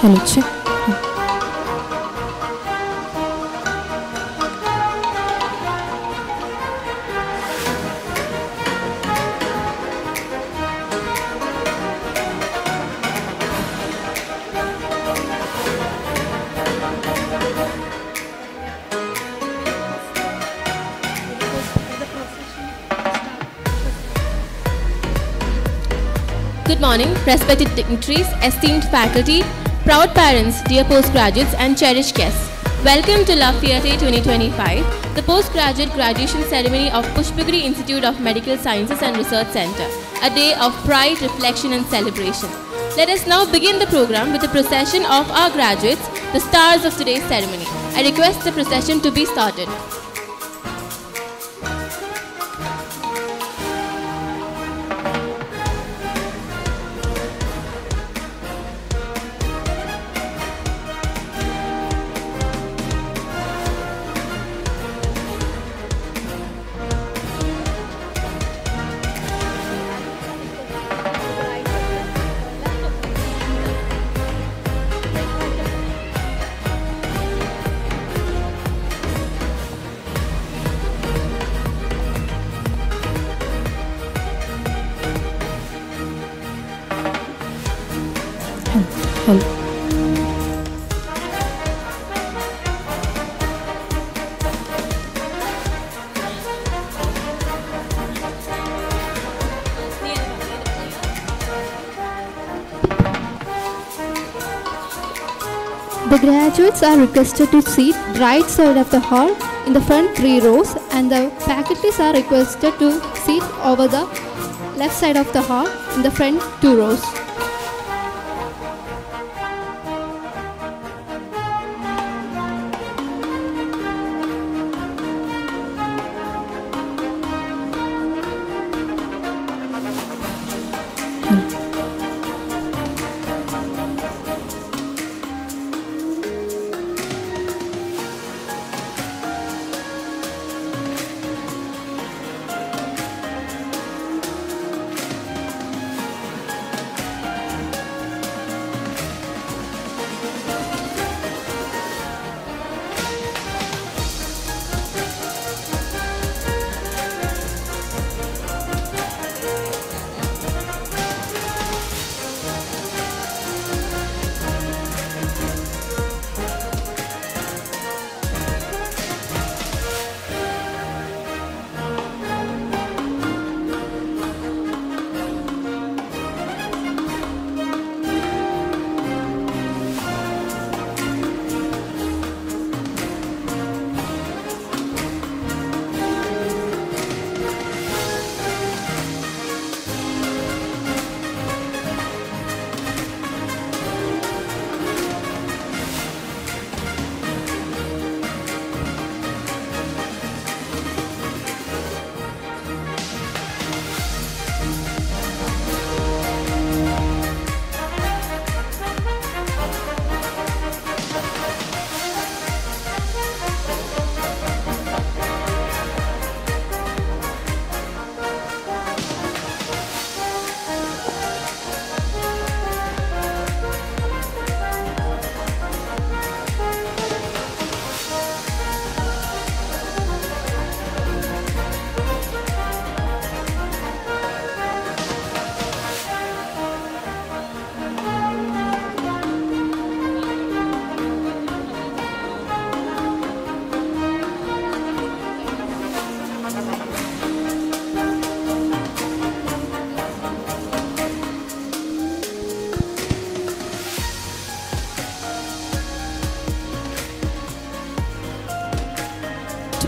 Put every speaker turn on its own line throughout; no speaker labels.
Hello, check.
Good morning, respected dignitaries, esteemed faculty, proud parents, dear postgraduates, and cherished guests. Welcome to La Fierte 2025, the postgraduate graduation ceremony of Pushpagiri Institute of Medical Sciences and Research Center, a day of pride, reflection, and celebration. Let us now begin the program with a procession of our graduates, the stars of today's ceremony. I request the procession to be started.
The graduates are requested to sit right side of the hall in the front 3 rows, and the faculties are requested to sit over the left side of the hall in the front 2 rows.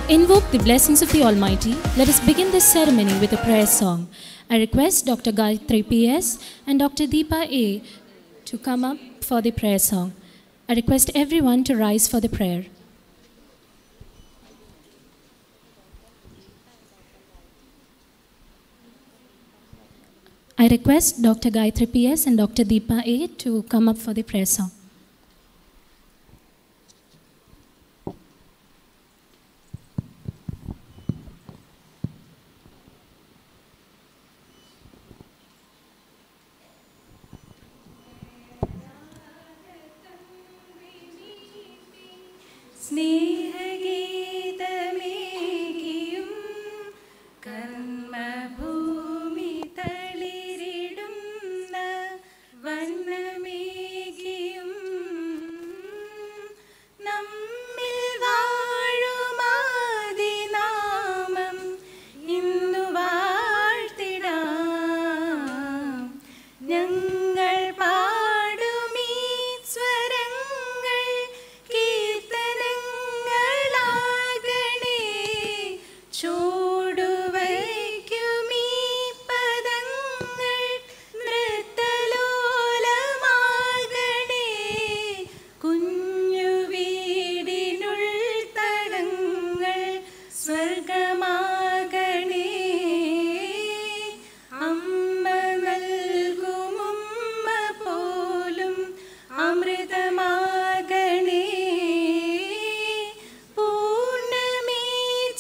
Invoke the blessings of the Almighty, let us begin this ceremony with a prayer song. I request Dr. Gayatri P.S. and Dr. Deepa A. to come up for the prayer song. I request everyone to rise for the prayer. I request Dr. Gayatri P.S. and Dr. Deepa A. to come up for the prayer song.
സ്നേഹഗീതമേകിയും കർമ്മഭൂമി തളിരിടുന്ന വണ്ണമേകിയും നമ്മിൽ വാഴുമാദിനാമം ഇന്നു വാഴ്ത്തിടാം. ഞങ്ങൾ പാടുമീ സ്വരങ്ങൾ കീർത്തനങ്ങളാകണേ. ചൂടുവയ്ക്കുമീ പദങ്ങൾ നൃത്തലോലമാകണേ. കുഞ്ഞു വീടിനുൾ തടങ്ങൾ സ്വർഗമാകണേ. അമ്മ നൽകുമുമ്മ പോലും അമൃതമാകണേ. പൂർണ്ണമീ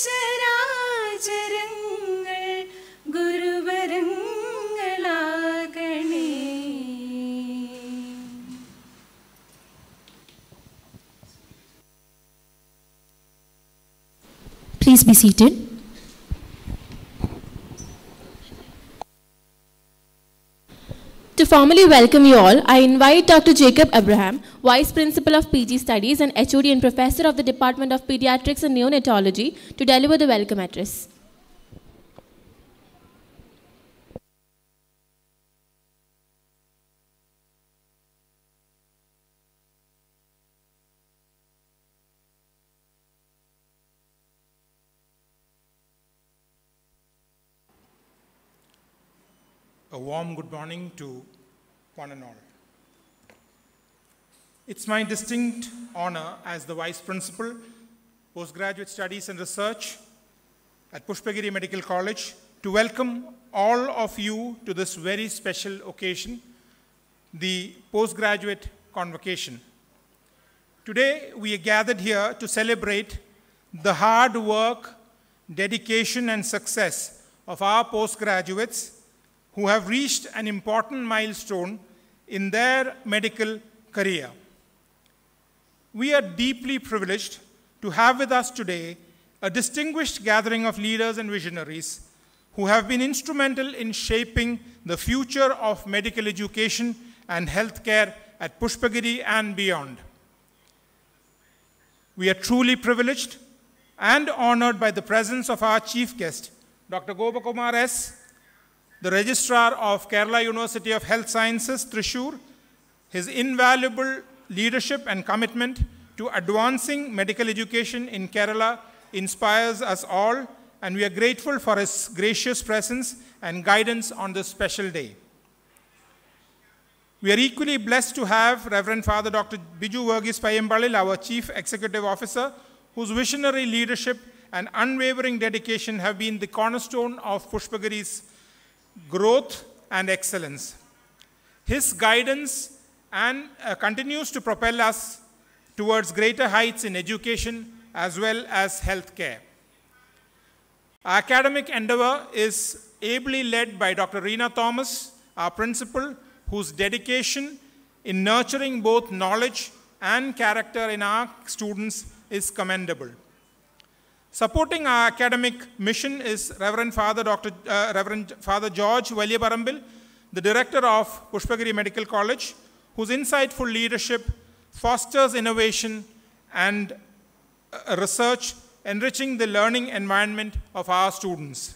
ചരാചരങ്ങൾ ഗുരുവരങ്ങളാകണേ.
Please be seated.
To formally welcome you all, I invite Dr. Jacob Abraham, Vice Principal of PG Studies and HOD and Professor of the Department of Pediatrics and Neonatology, to deliver the welcome address.
A warm good morning to one and all. It's my distinct honor as the Vice Principal, Postgraduate Studies and Research at Pushpagiri Medical College to welcome all of you to this very special occasion, the Postgraduate Convocation. Today, we are gathered here to celebrate the hard work, dedication, and success of our postgraduates who have reached an important milestone in their medical career. We are deeply privileged to have with us today a distinguished gathering of leaders and visionaries who have been instrumental in shaping the future of medical education and healthcare at Pushpagiri and beyond. We are truly privileged and honored by the presence of our chief guest, Dr. Gopakumar S., the Registrar of Kerala University of Health Sciences, Thrissur. His invaluable leadership and commitment to advancing medical education in Kerala inspires us all, and we are grateful for his gracious presence and guidance on this special day. We are equally blessed to have Reverend Father Dr. Biju Verghese Payambalil, our Chief Executive Officer, whose visionary leadership and unwavering dedication have been the cornerstone of Pushpagiri's growth and excellence. His guidance continues to propel us towards greater heights in education as well as healthcare. Our academic endeavor is ably led by Dr. Reena Thomas, our principal, whose dedication in nurturing both knowledge and character in our students is commendable. Supporting our academic mission is Reverend Father George Valyaparambil, the Director of Pushpagiri Medical College, whose insightful leadership fosters innovation and research, enriching the learning environment of our students.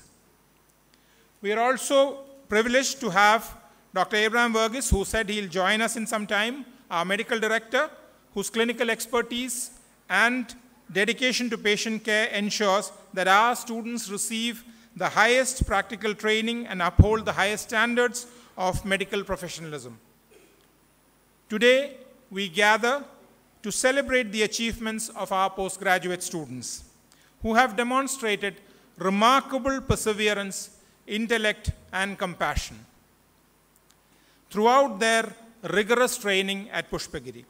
We are also privileged to have Dr. Abraham Verghese, who said he'll join us in some time, our Medical Director, whose clinical expertise and dedication to patient care ensures that our students receive the highest practical training and uphold the highest standards of medical professionalism. Today, we gather to celebrate the achievements of our postgraduate students who have demonstrated remarkable perseverance, intellect, and compassion throughout their rigorous training at Pushpagiri.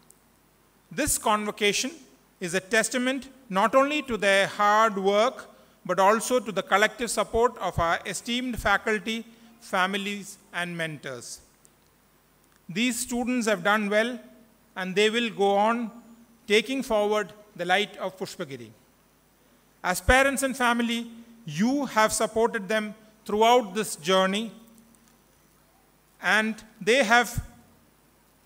This convocation is a testament not only to their hard work, but also to the collective support of our esteemed faculty, families, and mentors. These students have done well, and they will go on taking forward the light of Pushpagiri. As parents and family, you have supported them throughout this journey, and they have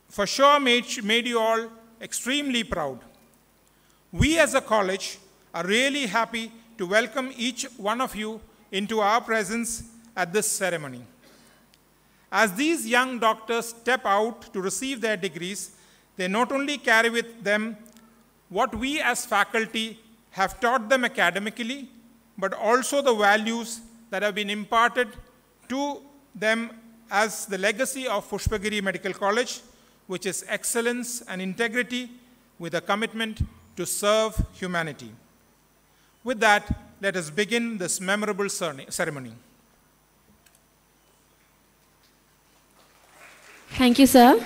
for sure made you all extremely proud. We as a college are really happy to welcome each one of you into our presence at this ceremony. As these young doctors step out to receive their degrees, they not only carry with them what we as faculty have taught them academically, but also the values that have been imparted to them as the legacy of Pushpagiri Medical College, which is excellence and integrity with a commitment to serve humanity. With that, let us begin this memorable ceremony.
Thank you, sir.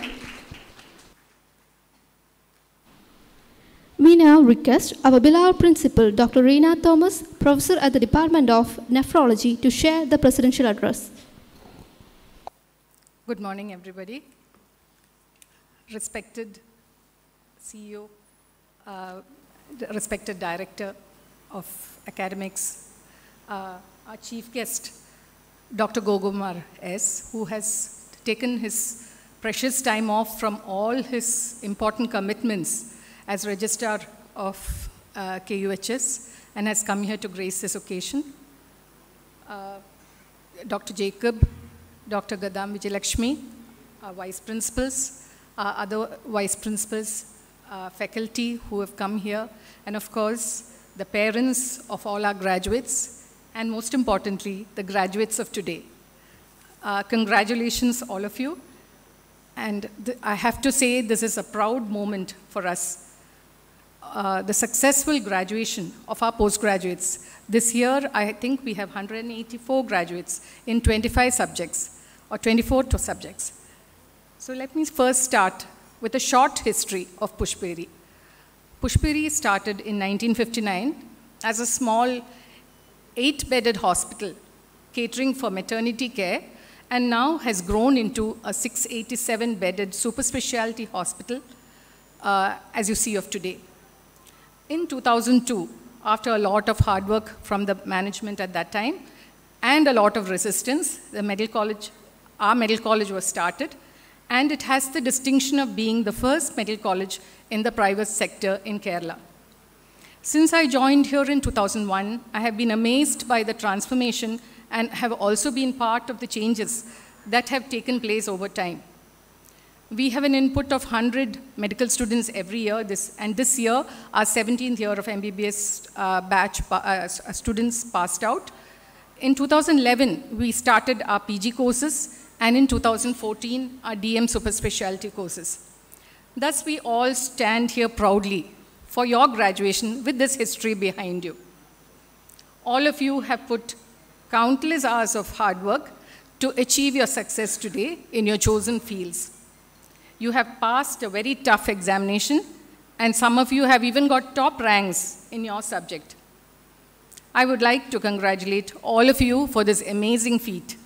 We now request our beloved principal, Dr. Reena Thomas, professor at the Department of Nephrology, to share the presidential address.
Good morning, everybody. Respected CEO, respected Director of Academics, our chief guest, Dr. Gogumar S., who has taken his precious time off from all his important commitments as Registrar of KUHS and has come here to grace this occasion. Dr. Jacob, Dr. Gadam Vijayalakshmi, our Vice Principals, other Vice Principals, faculty who have come here, and of course, the parents of all our graduates, and most importantly, the graduates of today. Congratulations, all of you. And I have to say, this is a proud moment for us. The successful graduation of our postgraduates. This year, I think we have 184 graduates in 25 subjects, or 24 subjects. So let me first start with a short history of Pushpagiri. Pushpagiri started in 1959 as a small 8-bedded hospital catering for maternity care, and now has grown into a 687-bedded super specialty hospital, as you see of today. In 2002, after a lot of hard work from the management at that time, and a lot of resistance, our medical college was started, and it has the distinction of being the first medical college in the private sector in Kerala. Since I joined here in 2001, I have been amazed by the transformation and have also been part of the changes that have taken place over time. We have an input of 100 medical students every year, and this year, our 17th year of MBBS batch students passed out. In 2011, we started our PG courses, and in 2014, our DM super specialty courses. Thus, we all stand here proudly for your graduation with this history behind you. All of you have put countless hours of hard work to achieve your success today in your chosen fields. You have passed a very tough examination, and some of you have even got top ranks in your subject. I would like to congratulate all of you for this amazing feat.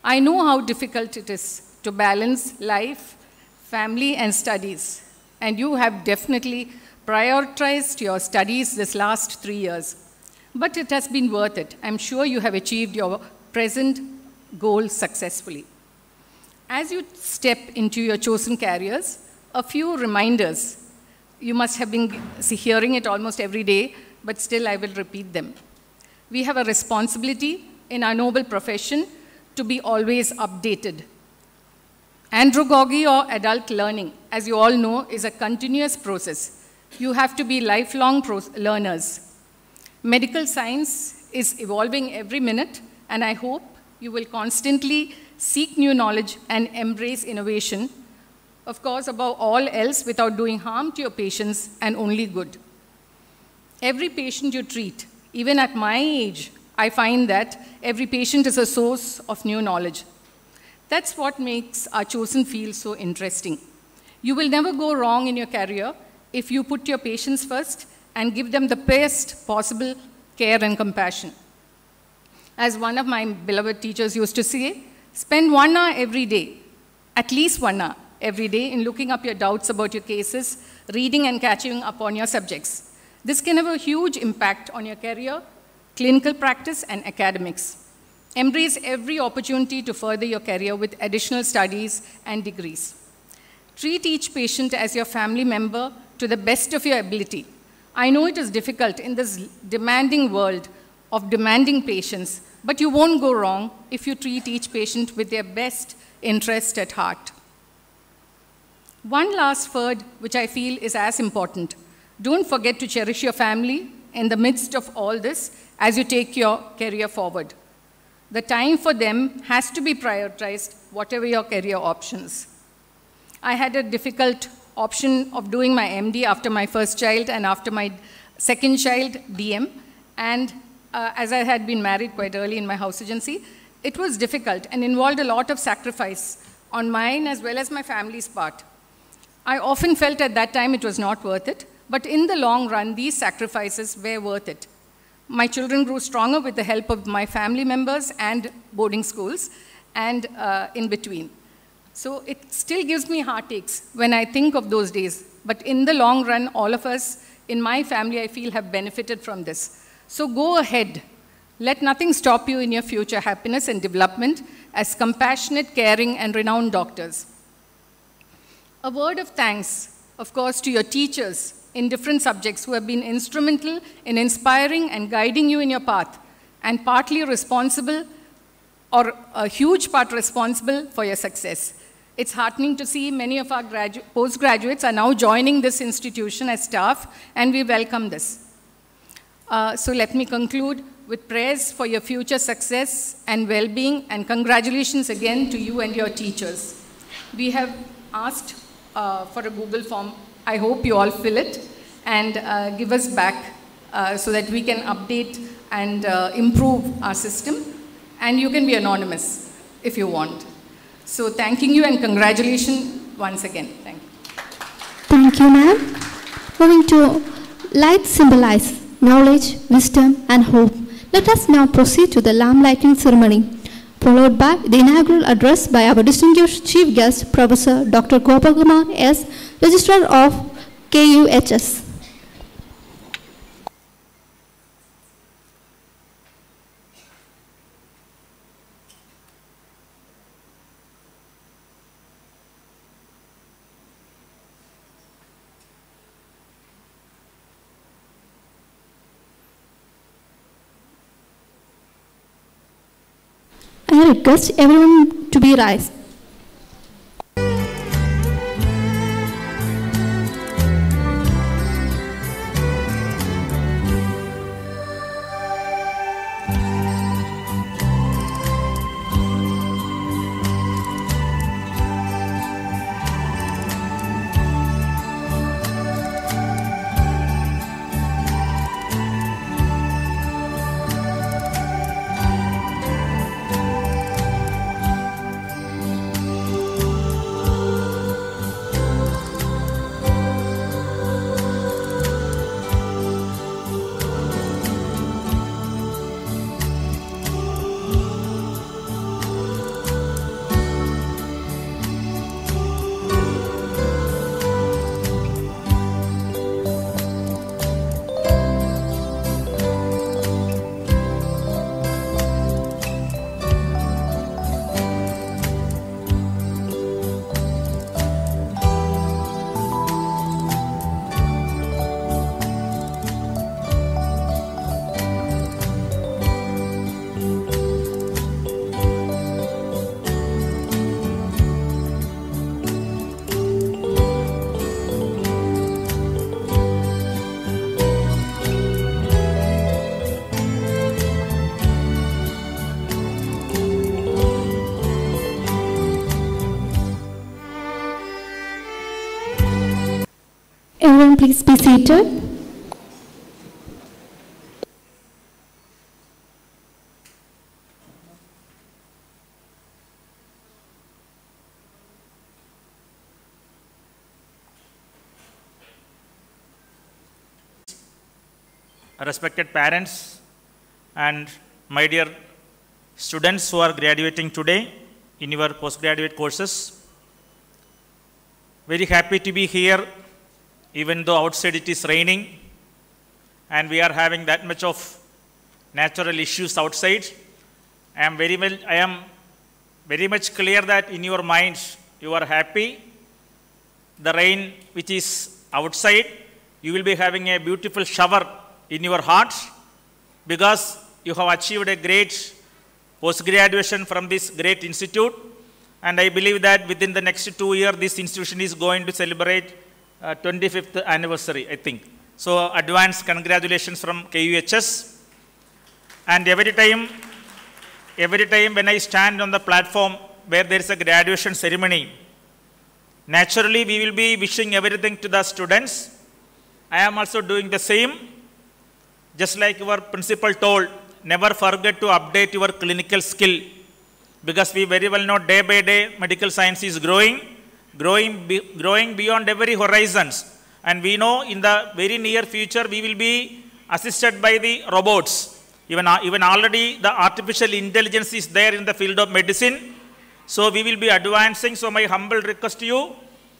I know how difficult it is to balance life, family, and studies, and you have definitely prioritized your studies this last 3 years. But it has been worth it. I'm sure you have achieved your present goal successfully. As you step into your chosen careers, a few reminders. You must have been hearing it almost every day, but still I will repeat them. We have a responsibility in our noble profession to be always updated. Andragogy or adult learning, as you all know, is a continuous process. You have to be lifelong learners. Medical science is evolving every minute, and I hope you will constantly seek new knowledge and embrace innovation, of course, above all else, without doing harm to your patients and only good. Every patient you treat, even at my age, I find that every patient is a source of new knowledge. That's what makes our chosen field so interesting. You will never go wrong in your career if you put your patients first and give them the best possible care and compassion. As one of my beloved teachers used to say, spend 1 hour every day, at least 1 hour every day, in looking up your doubts about your cases, reading and catching up on your subjects. This can have a huge impact on your career, clinical practice, and academics. Embrace every opportunity to further your career with additional studies and degrees. Treat each patient as your family member to the best of your ability. I know it is difficult in this demanding world of demanding patients, but you won't go wrong if you treat each patient with their best interest at heart. One last word, which I feel is as important. Don't forget to cherish your family in the midst of all this as you take your career forward. The time for them has to be prioritized, whatever your career options. I had a difficult option of doing my MD after my first child and after my second child, DM. And as I had been married quite early in my house agency, it was difficult and involved a lot of sacrifice on mine as well as my family's part. I often felt at that time it was not worth it, but in the long run, these sacrifices were worth it. My children grew stronger with the help of my family members and boarding schools and in between. So it still gives me heartaches when I think of those days. But in the long run, all of us in my family, I feel, have benefited from this. So go ahead. Let nothing stop you in your future happiness and development as compassionate, caring, and renowned doctors. A word of thanks, of course, to your teachers in different subjects who have been instrumental in inspiring and guiding you in your path, and partly responsible, or a huge part responsible for your success. It's heartening to see many of our postgraduates are now joining this institution as staff, and we welcome this. So let me conclude with prayers for your future success and well-being, and congratulations again to you and your teachers. We have asked for a Google form. I hope you all fill it and give us back so that we can update and improve our system. And you can be anonymous if you want. So thanking you and congratulations once again. Thank you.
Thank you, ma'am. Moving to light symbolize knowledge, wisdom, and hope. Let us now proceed to the lamp lighting ceremony, followed by the inaugural address by our distinguished chief guest, Professor Dr. Gopakumar S., Registrar of KUHS. I request everyone to be rise. Everyone please be seated.
Respected parents and my dear students who are graduating today in your postgraduate courses, very happy to be here even though outside it is raining and we are having that much of natural issues outside, I am very much clear that in your minds you are happy. The rain which is outside, you will be having a beautiful shower in your heart because you have achieved a great post-graduation from this great institute. And I believe that within the next 2 years, this institution is going to celebrate 25th anniversary, I think. So advance congratulations from KUHS. And every time when I stand on the platform where there is a graduation ceremony, naturally we will be wishing everything to the students. I am also doing the same. Just like your principal told, never forget to update your clinical skill. Because we very well know day by day medical science is growing beyond every horizons. And we know in the very near future we will be assisted by the robots. Even already the artificial intelligence is there in the field of medicine. So we will be advancing. So my humble request to you,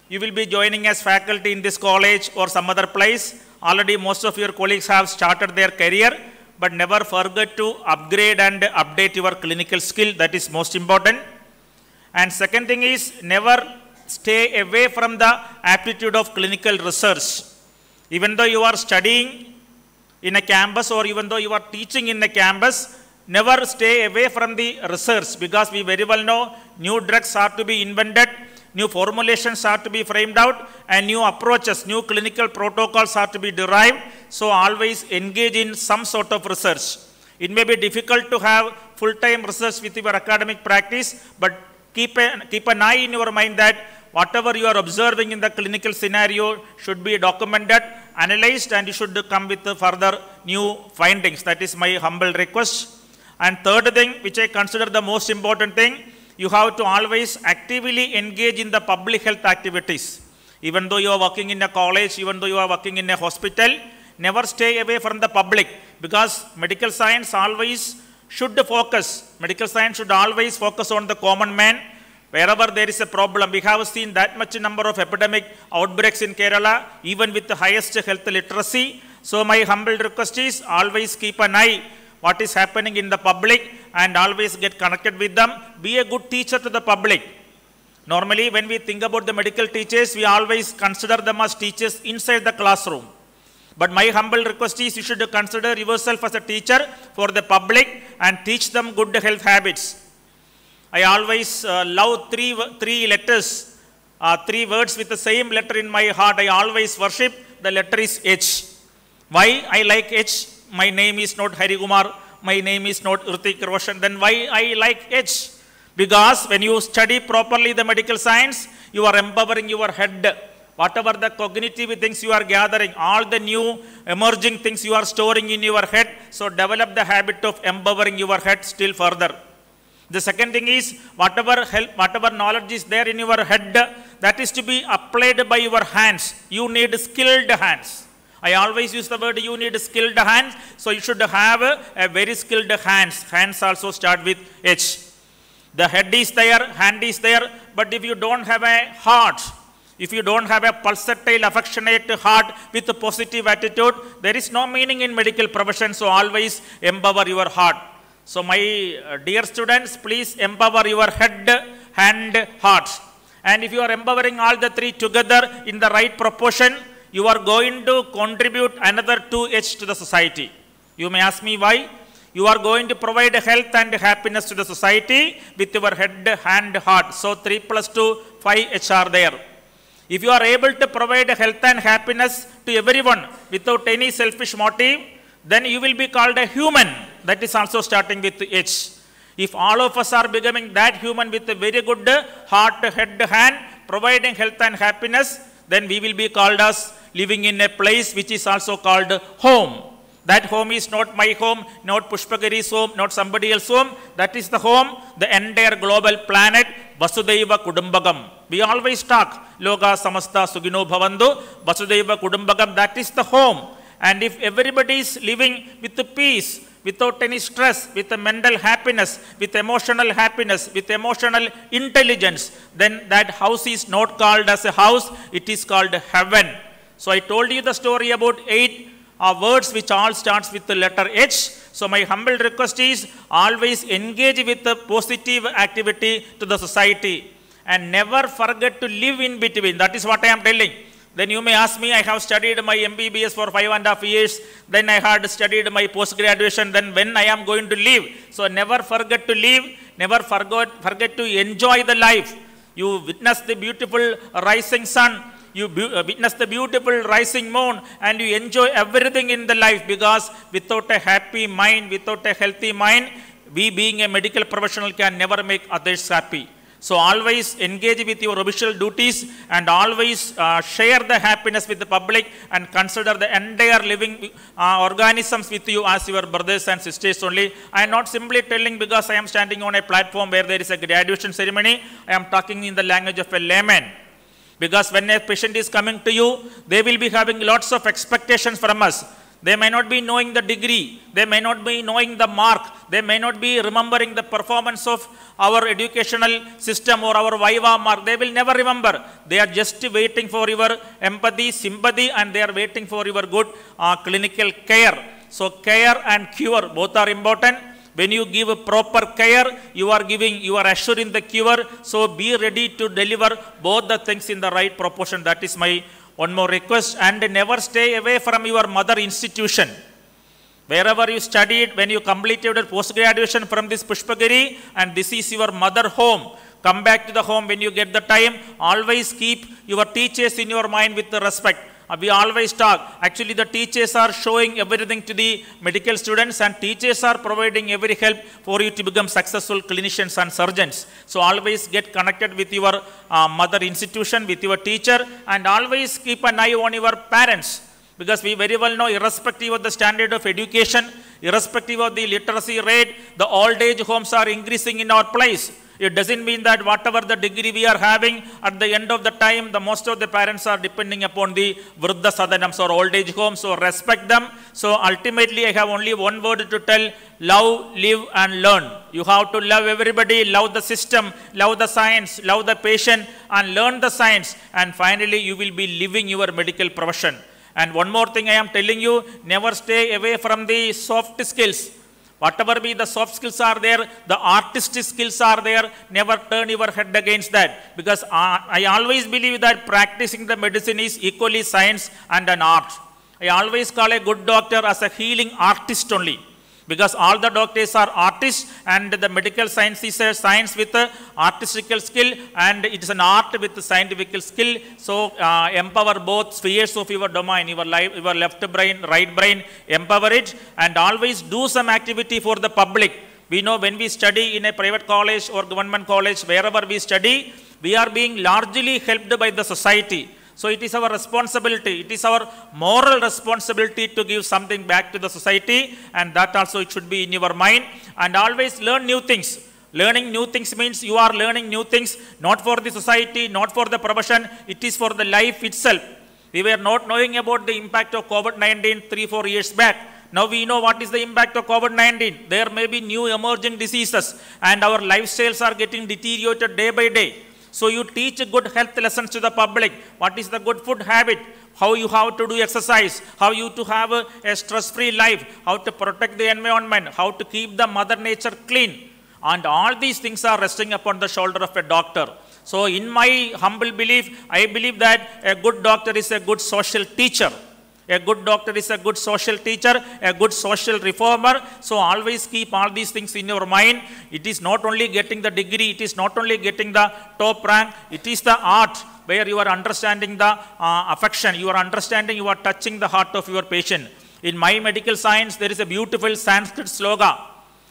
you will be joining as faculty in this college or some other place. Already most of your colleagues have started their career. But never forget to upgrade and update your clinical skill. That is most important. And second thing is, never stay away from the aptitude of clinical research. Even though you are studying in a campus or even though you are teaching in a campus, never stay away from the research, because we very well know new drugs are to be invented, new formulations are to be framed out, and new approaches, new clinical protocols are to be derived. So always engage in some sort of research. It may be difficult to have full-time research with your academic practice, but keep an eye in your mind that whatever you are observing in the clinical scenario should be documented, analyzed, and you should come with further new findings. That is my humble request. And third thing, which I consider the most important thing, you have to always actively engage in the public health activities. Even though you are working in a college, even though you are working in a hospital, never stay away from the public, because medical science always should focus. Medical science should always focus on the common man. Wherever there is a problem, we have seen that much number of epidemic outbreaks in Kerala, even with the highest health literacy. So my humble request is always keep an eye what is happening in the public and always get connected with them. Be a good teacher to the public. Normally, when we think about the medical teachers, we always consider them as teachers inside the classroom. But my humble request is you should consider yourself as a teacher for the public and teach them good health habits. I always love three letters, three words with the same letter in my heart. I always worship. The letter is H. Why I like H? My name is not Hari Kumar. My name is not Hrithik Roshan. Then why I like H? Because when you study properly the medical science, you are empowering your head. Whatever the cognitive things you are gathering, all the new emerging things you are storing in your head. So develop the habit of empowering your head still further. The second thing is, whatever knowledge is there in your head, that is to be applied by your hands. You need skilled hands. I always use the word you need skilled hands. So you should have a very skilled hands. Hands also start with H. The head is there, hand is there, but if you don't have a heart, if you don't have a pulsatile, affectionate heart with a positive attitude, there is no meaning in medical profession. So always empower your heart. So my dear students, please empower your head, hand, heart. And if you are empowering all the three together in the right proportion, you are going to contribute another 2H to the society. You may ask me why. You are going to provide health and happiness to the society with your head, hand, heart. So 3 + 2, 5H are there. If you are able to provide health and happiness to everyone without any selfish motive, then you will be called a human. That is also starting with H. If all of us are becoming that human with a very good heart, head, hand, providing health and happiness, then we will be called as living in a place which is also called home. That home is not my home, not Pushpagiri's home, not somebody else's home. That is the home, the entire global planet, Vasudhaiva Kudumbakam. We always talk, Loka Samasta Sugino Bhavandu, Vasudhaiva Kudumbakam, that is the home. And if everybody is living with peace, without any stress, with a mental happiness, with emotional happiness, with emotional intelligence, then that house is not called as a house, it is called heaven. So I told you the story about 8 words which all starts with the letter H. So my humble request is always engage with the positive activity to the society and never forget to live in between. That is what I am telling. Then you may ask me, I have studied my MBBS for 5.5 years, then I had studied my post-graduation, then when I am going to leave? So never forget to live, never forget to enjoy the life. You witness the beautiful rising sun, you witness the beautiful rising moon, and you enjoy everything in the life, because without a happy mind, without a healthy mind, we being a medical professional can never make others happy. So always engage with your official duties and always share the happiness with the public and consider the entire living organisms with you as your brothers and sisters only. I am not simply telling because I am standing on a platform where there is a graduation ceremony. I am talking in the language of a layman. Because when a patient is coming to you, they will be having lots of expectations from us. They may not be knowing the degree, they may not be knowing the mark, they may not be remembering the performance of our educational system or our Viva mark. They will never remember. They are just waiting for your empathy, sympathy, and they are waiting for your good clinical care. So care and cure, both are important. When you give a proper care, you are assuring the cure. So be ready to deliver both the things in the right proportion. That is my one more request. And never stay away from your mother institution. Wherever you studied, when you completed your post-graduation from this Pushpagiri, and this is your mother home, come back to the home when you get the time. Always keep your teachers in your mind with the respect. We always talk. Actually, the teachers are showing everything to the medical students, and teachers are providing every help for you to become successful clinicians and surgeons. So always get connected with your mother institution, with your teacher, and always keep an eye on your parents. Because we very well know, irrespective of the standard of education, irrespective of the literacy rate, the old age homes are increasing in our place. It doesn't mean that whatever the degree we are having, at the end of the time, the most of the parents are depending upon the Vriddha Sadanams or old age homes, so respect them. So ultimately, I have only one word to tell: love, live, and learn. You have to love everybody, love the system, love the science, love the patient, and learn the science. And finally, you will be living your medical profession. And one more thing I am telling you, never stay away from the soft skills. Whatever be the soft skills are there, the artistic skills are there, never turn your head against that. Because I always believe that practicing the medicine is equally science and an art. I always call a good doctor as a healing artist only. Because all the doctors are artists, and the medical science is a science with a artistical skill, and it is an art with a scientific skill. So empower both spheres of your domain, your left brain, right brain, empower it, and always do some activity for the public. We know when we study in a private college or government college, wherever we study, we are being largely helped by the society. So it is our responsibility, it is our moral responsibility to give something back to the society, and that also it should be in your mind. And always learn new things. Learning new things means you are learning new things not for the society, not for the profession, it is for the life itself. We were not knowing about the impact of COVID-19 3-4 years back. Now we know what is the impact of COVID-19. There may be new emerging diseases, and our lifestyles are getting deteriorated day by day. So you teach good health lessons to the public. What is the good food habit? How you have to do exercise? How you to have a stress-free life? How to protect the environment? How to keep the mother nature clean? And all these things are resting upon the shoulder of a doctor. So in my humble belief, I believe that a good doctor is a good social teacher. A good doctor is a good social teacher, a good social reformer. So always keep all these things in your mind. It is not only getting the degree, it is not only getting the top rank, it is the art where you are understanding the affection, you are understanding, you are touching the heart of your patient. In my medical science, there is a beautiful Sanskrit sloga.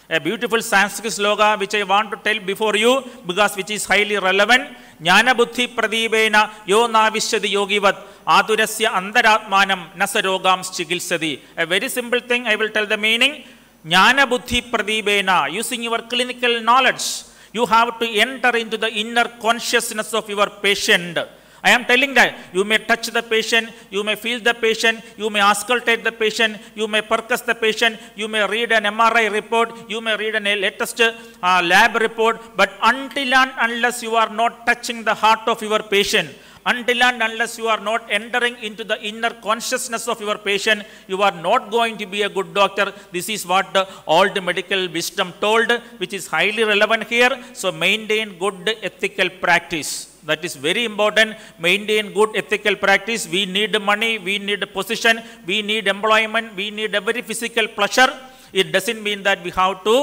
A beautiful Sanskrit sloga which I want to tell before you because which is highly relevant. Jnana buddhi pradibena yo navishyadi yogivat adurasya antaratmanam nasarogams chigilsadi. A very simple thing, I will tell the meaning. Jnana buddhi pradibena, using your clinical knowledge, you have to enter into the inner consciousness of your patient. I am telling that you may touch the patient, you may feel the patient, you may auscultate the patient, you may percuss the patient, you may read an MRI report, you may read a latest lab report, but until and unless you are not touching the heart of your patient, Until and unless you are not entering into the inner consciousness of your patient, you are not going to be a good doctor. This is what the old medical wisdom told, which is highly relevant here. So maintain good ethical practice. That is very important. Maintain good ethical practice. We need money, we need position, we need employment, we need every physical pleasure. It doesn't mean that we have to,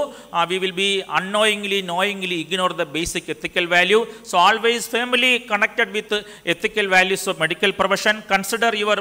we will be unknowingly, knowingly ignore the basic ethical value. So always firmly connected with ethical values of medical profession. Consider your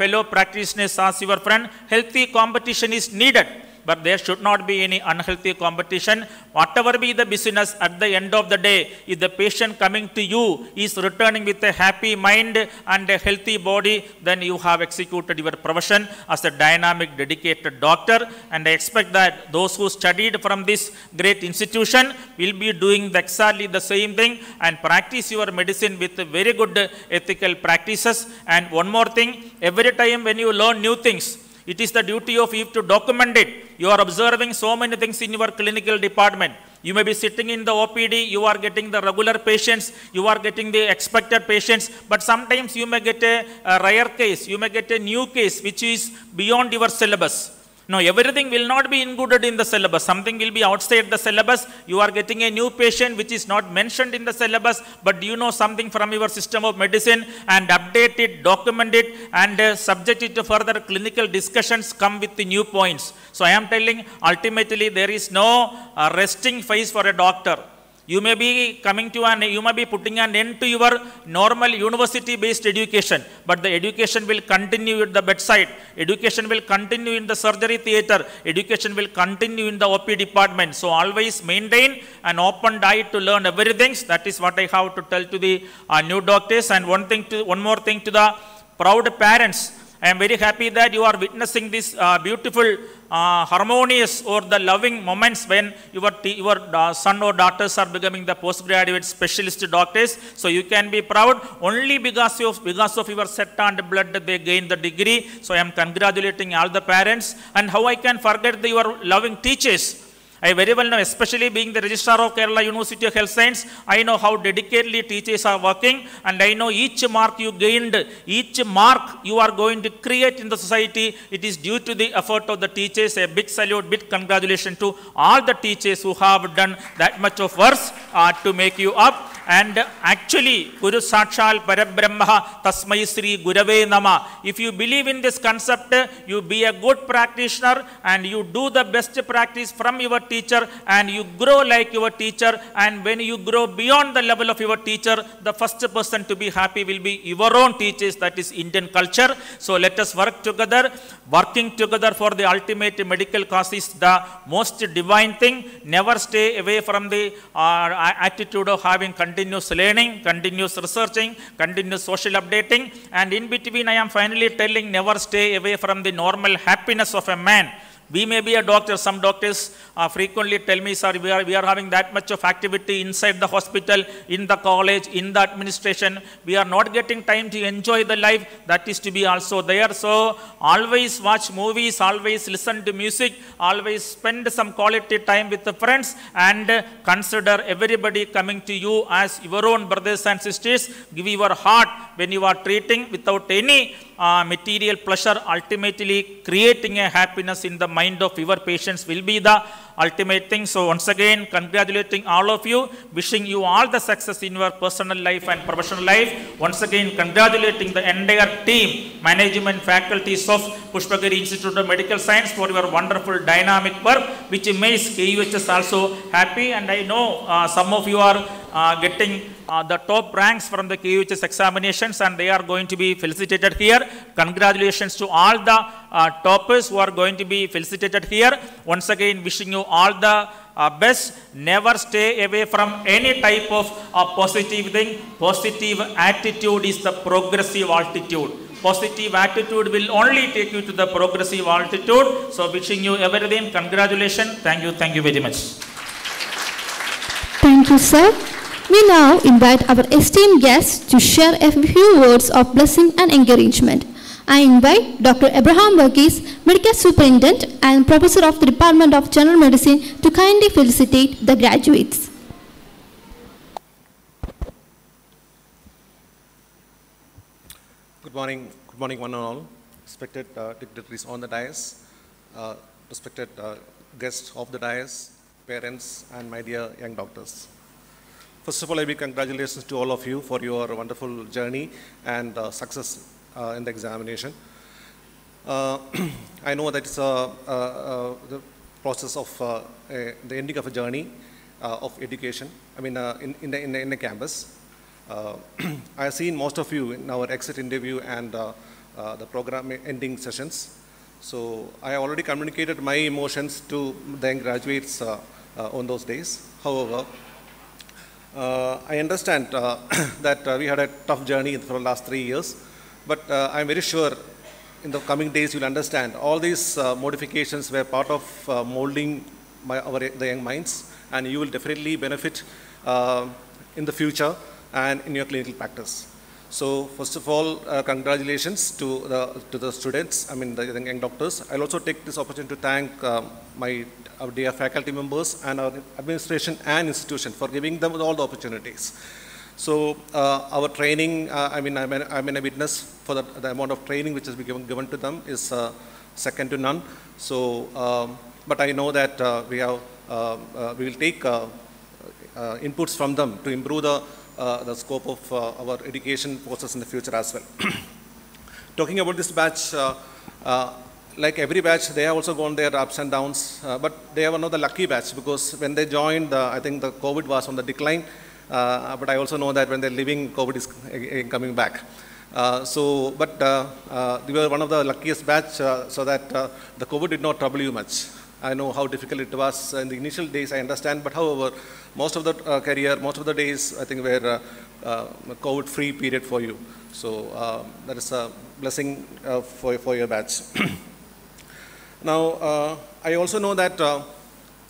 fellow practitioners as your friend. Healthy competition is needed, but there should not be any unhealthy competition. Whatever be the business, at the end of the day, if the patient coming to you is returning with a happy mind and a healthy body, then you have executed your profession as a dynamic, dedicated doctor. And I expect that those who studied from this great institution will be doing exactly the same thing and practice your medicine with very good ethical practices. And one more thing, every time when you learn new things, it is the duty of you to document it. You are observing so many things in your clinical department. You may be sitting in the OPD, you are getting the regular patients, you are getting the expected patients, but sometimes you may get a rare case, you may get a new case which is beyond your syllabus. No, everything will not be included in the syllabus. Something will be outside the syllabus. You are getting a new patient which is not mentioned in the syllabus, but do you know something from your system of medicine, and update it, document it, and subject it to further clinical discussions, come with the new points. So I am telling, ultimately there is no resting phase for a doctor. You may be coming to you may be putting an end to your normal university-based education, but the education will continue at the bedside. Education will continue in the surgery theater. Education will continue in the OP department. So always maintain an open eye to learn everything. That is what I have to tell to the new doctors. And one more thing to the proud parents. I am very happy that you are witnessing this beautiful, harmonious or the loving moments when your son or daughters are becoming the postgraduate specialist doctors. So you can be proud. Only because of your sweat and blood they gain the degree. So I am congratulating all the parents. And how I can forget your loving teachers. I very well know, especially being the registrar of Kerala University of Health Science, I know how dedicatedly teachers are working, and I know each mark you gained, each mark you are going to create in the society, it is due to the effort of the teachers. A big salute, big congratulations to all the teachers who have done that much of work to make you up. And actually, Guru Sakshal Parabrahma Tasmai Sri Gurave Nama. If you believe in this concept, you be a good practitioner and you do the best practice from your teacher and you grow like your teacher. And when you grow beyond the level of your teacher, the first person to be happy will be your own teachers. That is Indian culture. So let us work together. Working together for the ultimate medical cause is the most divine thing. Never stay away from the attitude of having continuous learning, continuous researching, continuous social updating. And in between, I am finally telling, never stay away from the normal happiness of a man. We may be a doctor. Some doctors frequently tell me, sir, we are having that much of activity inside the hospital, in the college, in the administration. We are not getting time to enjoy the life. That is to be also there. So always watch movies, always listen to music, always spend some quality time with the friends, and consider everybody coming to you as your own brothers and sisters. Give your heart when you are treating without any material pleasure. Ultimately creating a happiness in the mind of your patients will be the ultimate thing. So once again, congratulating all of you, wishing you all the success in your personal life and professional life. Once again, congratulating the entire team, management, faculties of Pushpagiri Institute of Medical Science for your wonderful dynamic work, which makes KUHS also happy. And I know some of you are getting the top ranks from the KUHS examinations, and they are going to be felicitated here. Congratulations to all the toppers who are going to be felicitated here. Once again, wishing you all the best. Never stay away from any type of positive thing. Positive attitude is the progressive altitude. Positive attitude will only take you to the progressive altitude. So wishing you everything. Congratulations. Thank you very much.
Thank you, sir. We now invite our esteemed guests to share a few words of blessing and encouragement. I invite Dr. Abraham Verghese, Medical Superintendent and Professor of the Department of General Medicine, to kindly felicitate the graduates.
Good morning one and all. Respected dignitaries on the dais, respected guests of the dais, parents, and my dear young doctors. First of all, I big congratulations to all of you for your wonderful journey and success in the examination. I know that it's the process of the ending of a journey of education. I mean, in the campus. I have seen most of you in our exit interview and the program ending sessions. So I already communicated my emotions to the young graduates on those days. However, I understand that we had a tough journey for the last 3 years, but I'm very sure in the coming days you'll understand all these modifications were part of molding the young minds, and you will definitely benefit in the future and in your clinical practice. So first of all, congratulations to the students, I mean the young doctors. I'll also take this opportunity to thank our dear faculty members and our administration and institution for giving them all the opportunities. So our training, I'm a witness for the amount of training which has been given to them is second to none. So, but I know that we will take inputs from them to improve the scope of our education process in the future as well. Talking about this batch, like every batch, they have also gone their ups and downs, but they are one of the lucky batch because when they joined, I think the COVID was on the decline, but I also know that when they're leaving, COVID is coming back. But we were one of the luckiest batch so that the COVID did not trouble you much. I know how difficult it was in the initial days, I understand, but however, most of the career, most of the days, I think were COVID-free period for you. So that is a blessing for your batch. Now, I also know that,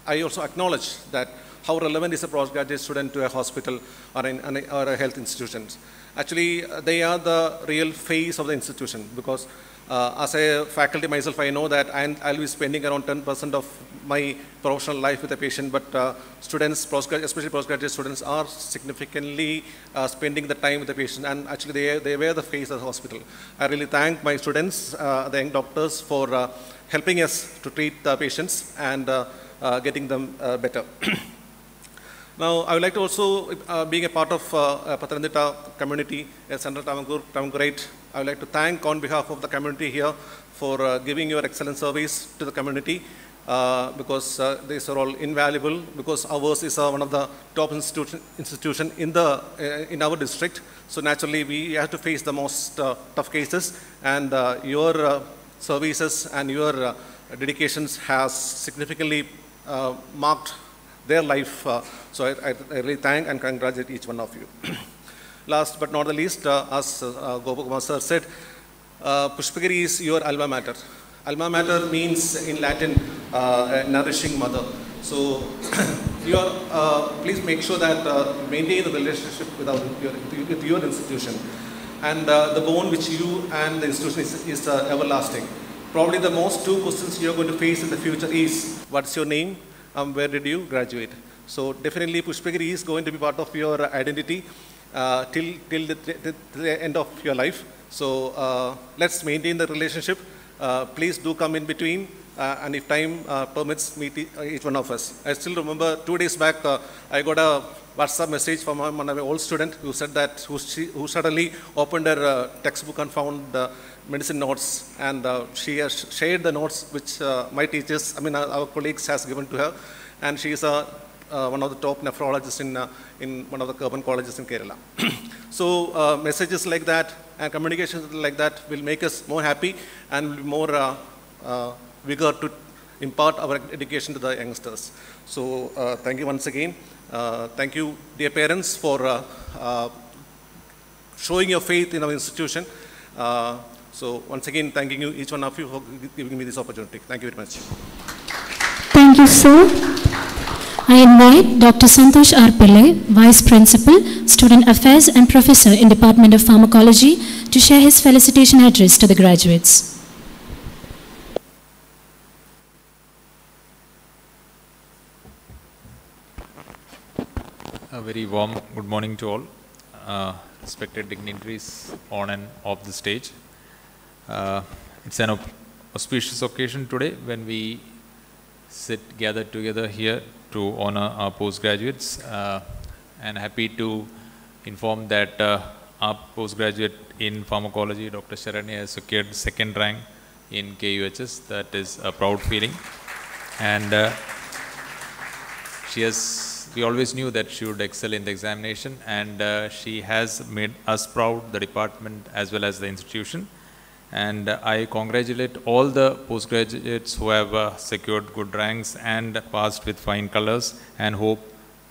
I also acknowledge that how relevant is a postgraduate student to a hospital or a health institution. Actually, they are the real face of the institution because as a faculty myself, I know that I'll be spending around 10% of my professional life with a patient, but students, especially postgraduate students, are significantly spending the time with the patient, and actually they were the face of the hospital. I really thank my students, the young doctors, for helping us to treat the patients and getting them better. Now, I would like to also, being a part of Pathanamthitta community, Central Tamangurate, I would like to thank on behalf of the community here for giving your excellent service to the community because these are all invaluable because ours is one of the top institution in our district. So naturally, we have to face the most tough cases, and your services and your dedications has significantly marked their life. So I really thank and congratulate each one of you. Last but not the least, as Gopakumar sir said, Pushpagiri is your alma mater. Alma mater means in Latin, nourishing mother. So please make sure that you maintain the relationship with your institution. And the bond which you and the institution is everlasting. Probably the most two questions you're going to face in the future is, what's your name? Where did you graduate? So definitely Pushpagiri is going to be part of your identity till the end of your life. So let's maintain the relationship. Please do come in between and if time permits, meet each one of us. I still remember 2 days back, I got a WhatsApp message from one of my old student who said that, who suddenly opened her textbook and found medicine notes, and she has shared the notes which my teachers, our colleagues has given to her, and she is one of the top nephrologists in one of the urban colleges in Kerala. So messages like that and communications like that will make us more happy and more vigor to impart our education to the youngsters. So thank you once again. Thank you, dear parents, for showing your faith in our institution. So once again, thanking you, each one of you, for giving me this opportunity. Thank you very much.
Thank you, sir. I invite Dr. Santosh R. Pillai, Vice Principal, Student Affairs and Professor in Department of Pharmacology, to share his felicitation address to the graduates.
A very warm good morning to all. respected dignitaries on and off the stage. It's an auspicious occasion today when we gathered together here to honor our postgraduates, and happy to inform that our postgraduate in pharmacology, Dr. Sharanya, has secured second rank in KUHS. That is a proud feeling. And we always knew that she would excel in the examination, and she has made us proud, the department as well as the institution. And I congratulate all the postgraduates who have secured good ranks and passed with fine colors, and hope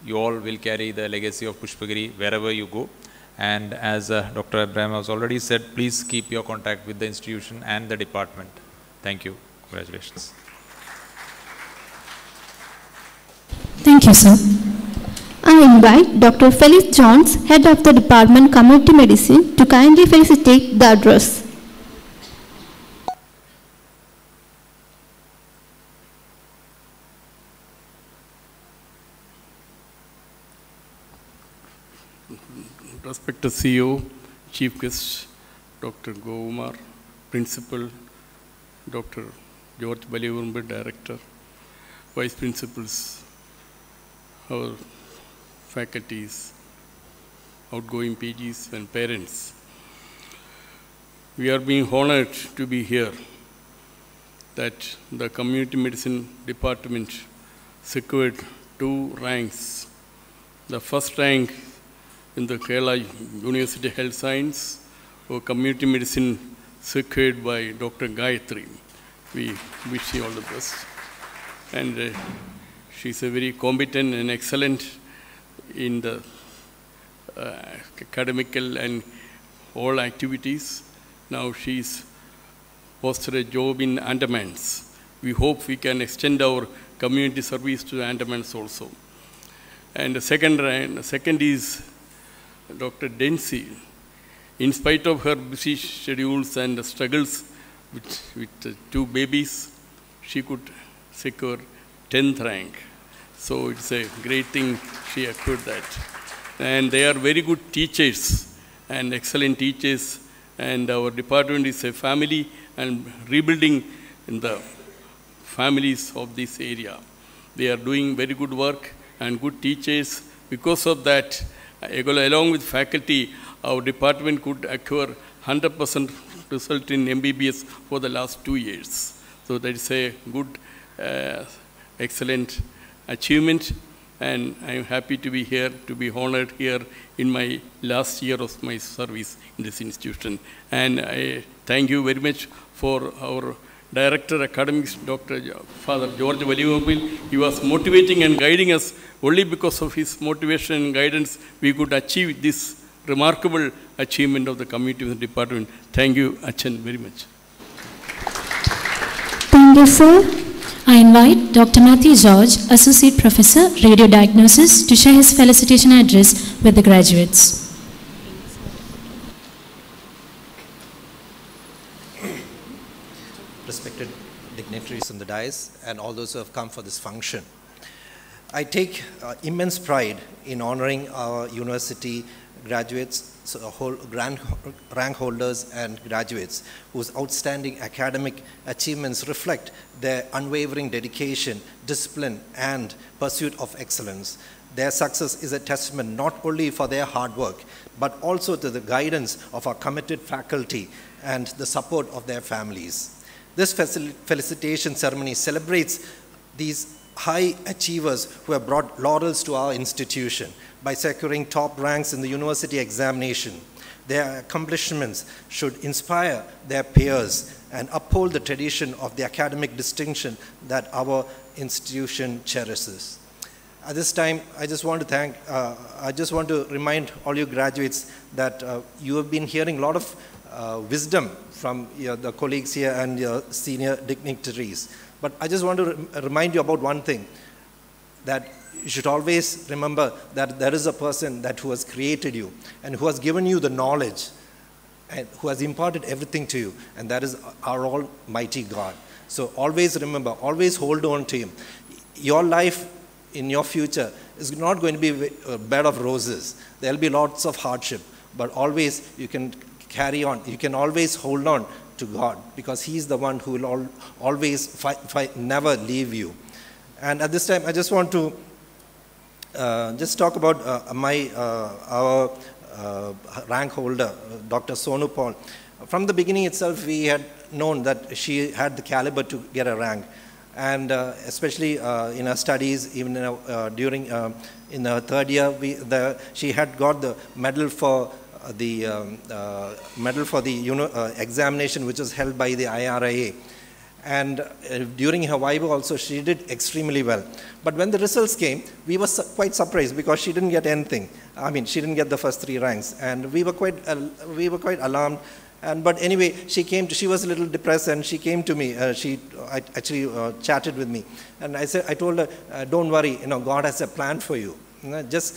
you all will carry the legacy of Pushpagiri wherever you go. And as Dr. Abraham has already said, please keep your contact with the institution and the department. Thank you. Congratulations.
Thank you, sir.
I invite Dr. Felix Johns, Head of the Department Community Medicine, to kindly felicitate the address.
Respected CEO, Chief Guest, Dr. Govumar, Principal, Dr. George Balivurumbu, Director, Vice Principals, our faculties, outgoing PGs and parents. We are being honored to be here, that the Community Medicine Department secured 2 ranks. The first rank in the Kerala University Health Science or Community Medicine secured by Dr. Gayatri. We wish you all the best. And she's a very competent and excellent in the academical and all activities. Now she's posted a job in Andamans. We hope we can extend our community service to Andamans also. And the second is Dr. Densi. In spite of her busy schedules and struggles with 2 babies, she could secure 10th rank. So it's a great thing she acquired that. And they are very good teachers and excellent teachers. And our department is a family and rebuilding in the families of this area. They are doing very good work and good teachers. Because of that, along with faculty, our department could acquire 100% result in MBBS for the last 2 years. So that is a good, excellent achievement, and I am happy to be here, to be honored here in my last year of my service in this institution. And I thank you very much for our Director Academics, Dr. Father George Valivopil. He was motivating and guiding us. Only because of his motivation and guidance, we could achieve this remarkable achievement of the community department. Thank you, Achan, very much.
Thank you, sir.
I invite Dr. Matthew George, Associate Professor, Radio Diagnosis, to share his felicitation address with the graduates.
Respected dignitaries on the dais and all those who have come for this function. I take immense pride in honoring our university graduates, so whole rank holders and graduates whose outstanding academic achievements reflect their unwavering dedication, discipline, and pursuit of excellence. Their success is a testament not only for their hard work, but also to the guidance of our committed faculty and the support of their families. This felicitation ceremony celebrates these high achievers who have brought laurels to our institution by securing top ranks in the university examination. Their accomplishments should inspire their peers and uphold the tradition of the academic distinction that our institution cherishes. At this time, I just want to remind all you graduates that you have been hearing a lot of wisdom from the colleagues here and your senior dignitaries. But I just want to remind you about one thing, that you should always remember that there is a person who has created you and who has given you the knowledge and who has imparted everything to you, and that is our Almighty God. So always remember, always hold on to Him. Your life in your future is not going to be a bed of roses. There will be lots of hardship. but always you can carry on. You can always hold on to God, because He's the one who will always never leave you. And at this time, I just want to just talk about our rank holder, Dr. Sonu Paul. From the beginning itself, we had known that she had the caliber to get a rank. And especially in her studies, even in her third year, she had got the medal for the examination, which was held by the IRIA. And during her Viva also, she did extremely well. But when the results came, we were quite surprised, because she didn't get anything. I mean, she didn't get the first 3 ranks, and we were quite alarmed. But anyway, she was a little depressed, and she came to me. She actually chatted with me, and I told her, "Don't worry, God has a plan for you. Just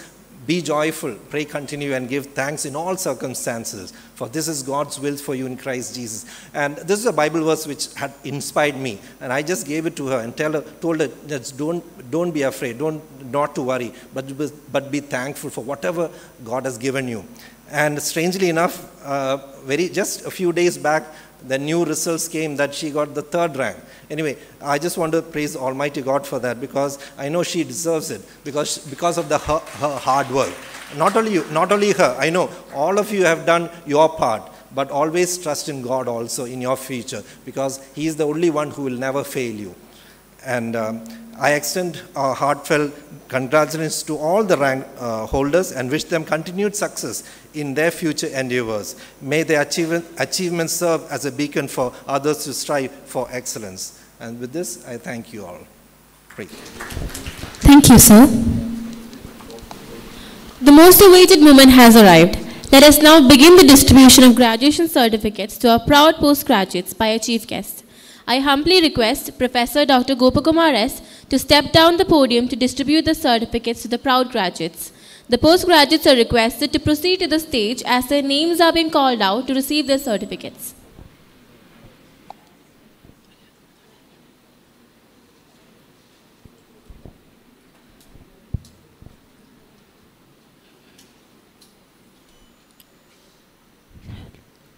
be joyful, pray, continue, and give thanks in all circumstances, for this is God's will for you in Christ Jesus." And this is a Bible verse which had inspired me, and I just gave it to her and told her, just don't be afraid, not to worry, but be thankful for whatever God has given you. And strangely enough, just a few days back, the new results came that she got the 3rd rank. Anyway, I just want to praise Almighty God for that, because I know she deserves it, because of her hard work. Not only her, I know all of you have done your part, but always trust in God also in your future, because He is the only one who will never fail you. And I extend our heartfelt congratulations to all the rank holders and wish them continued success in their future endeavors. May their achievements serve as a beacon for others to strive for excellence. And with this, I thank you all. Great.
Thank you, sir. The most awaited moment has arrived. Let us now begin the distribution of graduation certificates to our proud postgraduates by our chief guest. I humbly request Professor Dr. Gopakumar S. to step down the podium to distribute the certificates to the proud graduates. The postgraduates are requested to proceed to the stage as their names are being called out to receive their certificates.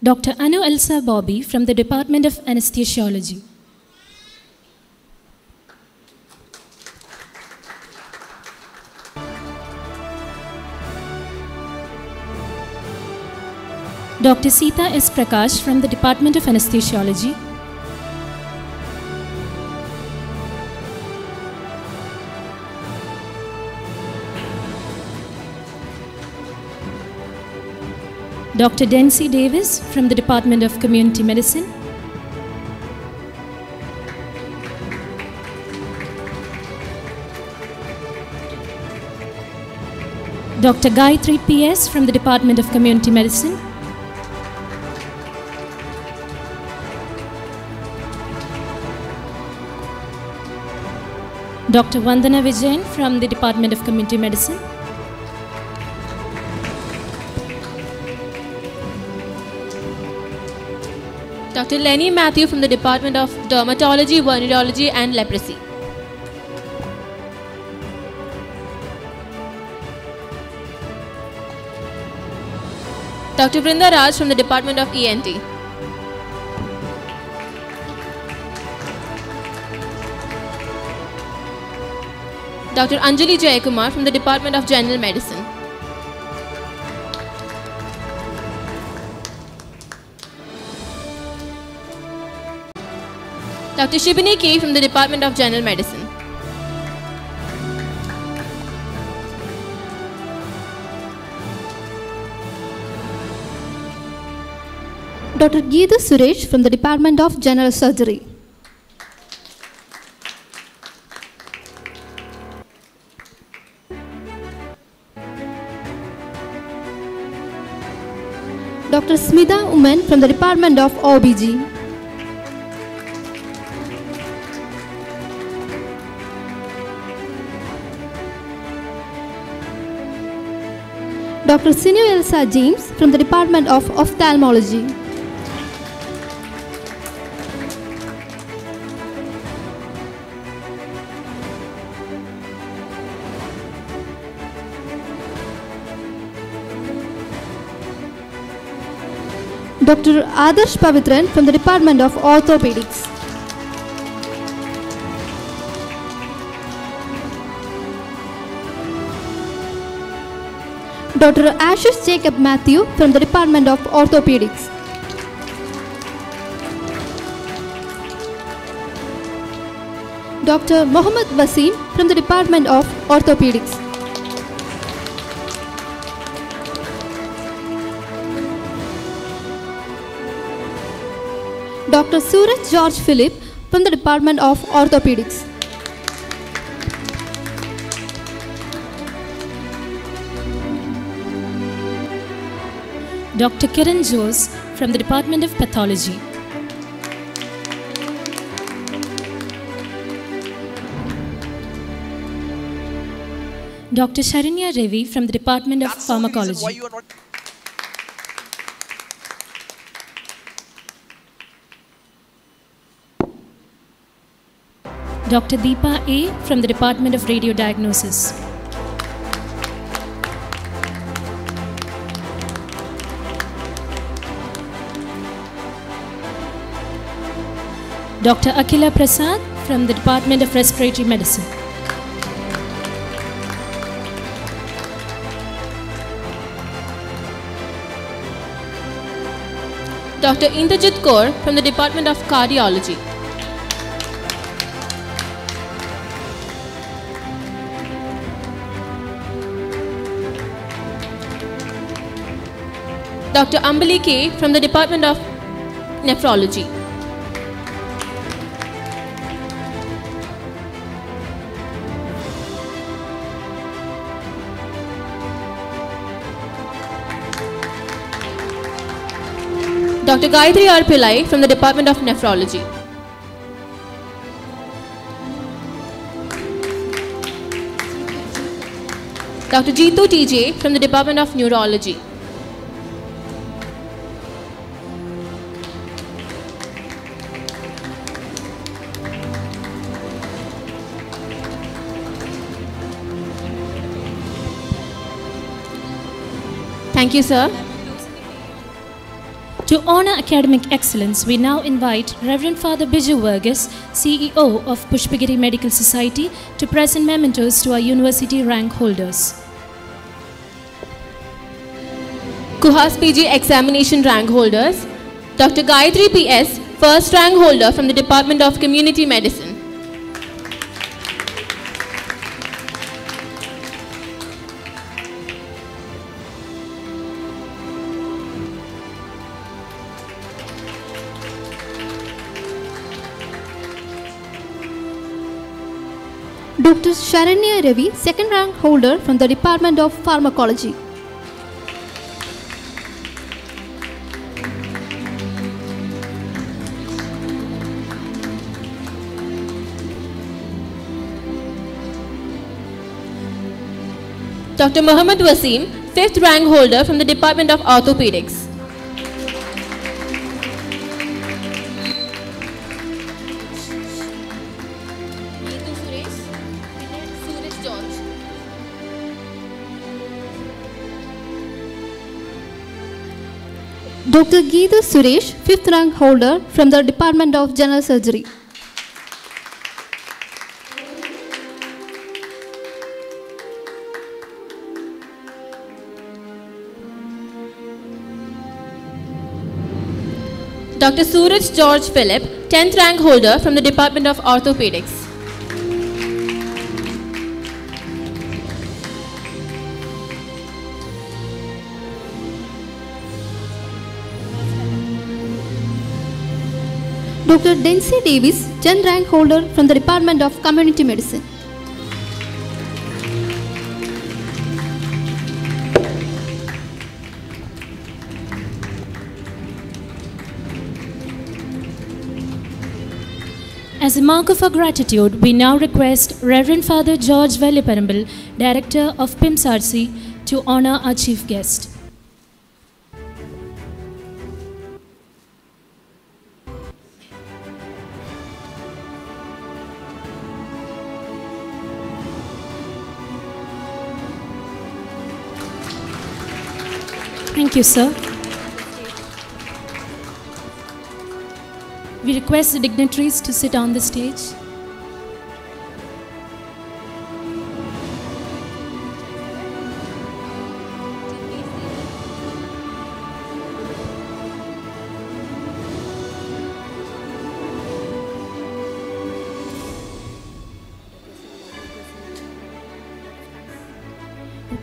Dr. Anu Elsa Bobby from the Department of Anesthesiology. Dr. Sita S. Prakash from the Department of Anesthesiology. Dr. Dency Davis from the Department of Community Medicine. Dr. Gayatri P.S. from the Department of Community Medicine. Dr. Vandana Vijayan from the Department of Community Medicine.
Dr. Lenny Matthew from the Department of Dermatology, Venereology and Leprosy. Dr. Brinda Raj from the Department of ENT. Dr. Anjali Jayakumar from the Department of General Medicine. Dr. Shibini K from the Department of General Medicine.
Dr. Geeta Suresh from the Department of General Surgery. Dr. Smita Uman from the Department of OBG. Dr. Sinu Elsa James from the Department of Ophthalmology. Dr. Adarsh Pavitran from the Department of Orthopedics. Dr. Ashish Jacob Matthew from the Department of Orthopedics. Dr. Mohammad Wasim from the Department of Orthopedics. Dr. Suraj George Philip from the Department of Orthopedics.
Dr. Kiran Jose from the Department of Pathology. Dr. Sharanya Ravi from the Department of Pharmacology. Dr. Deepa A from the Department of Radiodiagnosis. Dr. Akila Prasad from the Department of Respiratory Medicine.
Dr. Indrajit Kaur from the Department of Cardiology. Dr. Ambali K from the Department of Nephrology. Dr. Gayatri R. Pillai from the Department of Nephrology. Dr. Jeetu TJ from the Department of Neurology. Thank you, sir.
To honor academic excellence, we now invite Reverend Father Biju Vargas, CEO of Pushpagiri Medical Society, to present mementos to our university rank holders.
Kuhas PG examination rank holders. Dr. Gayatri PS, first rank holder from the Department of Community Medicine.
Dr. Sharanya Ravi, second rank holder from the Department of Pharmacology.
Dr. Mohammad Wasim, fifth rank holder from the Department of Orthopedics.
Dr. Geeta Suresh, fifth rank holder from the Department of General Surgery.
Dr. Suraj George Philip, 10th rank holder from the Department of Orthopedics.
Dr. Dency Davis, 10th rank holder from the Department of Community Medicine.
As a mark of our gratitude, we now request Reverend Father George Velliparambil, Director of PIMS-RC, to honor our chief guest. Thank you, sir. We request the dignitaries to sit on the stage.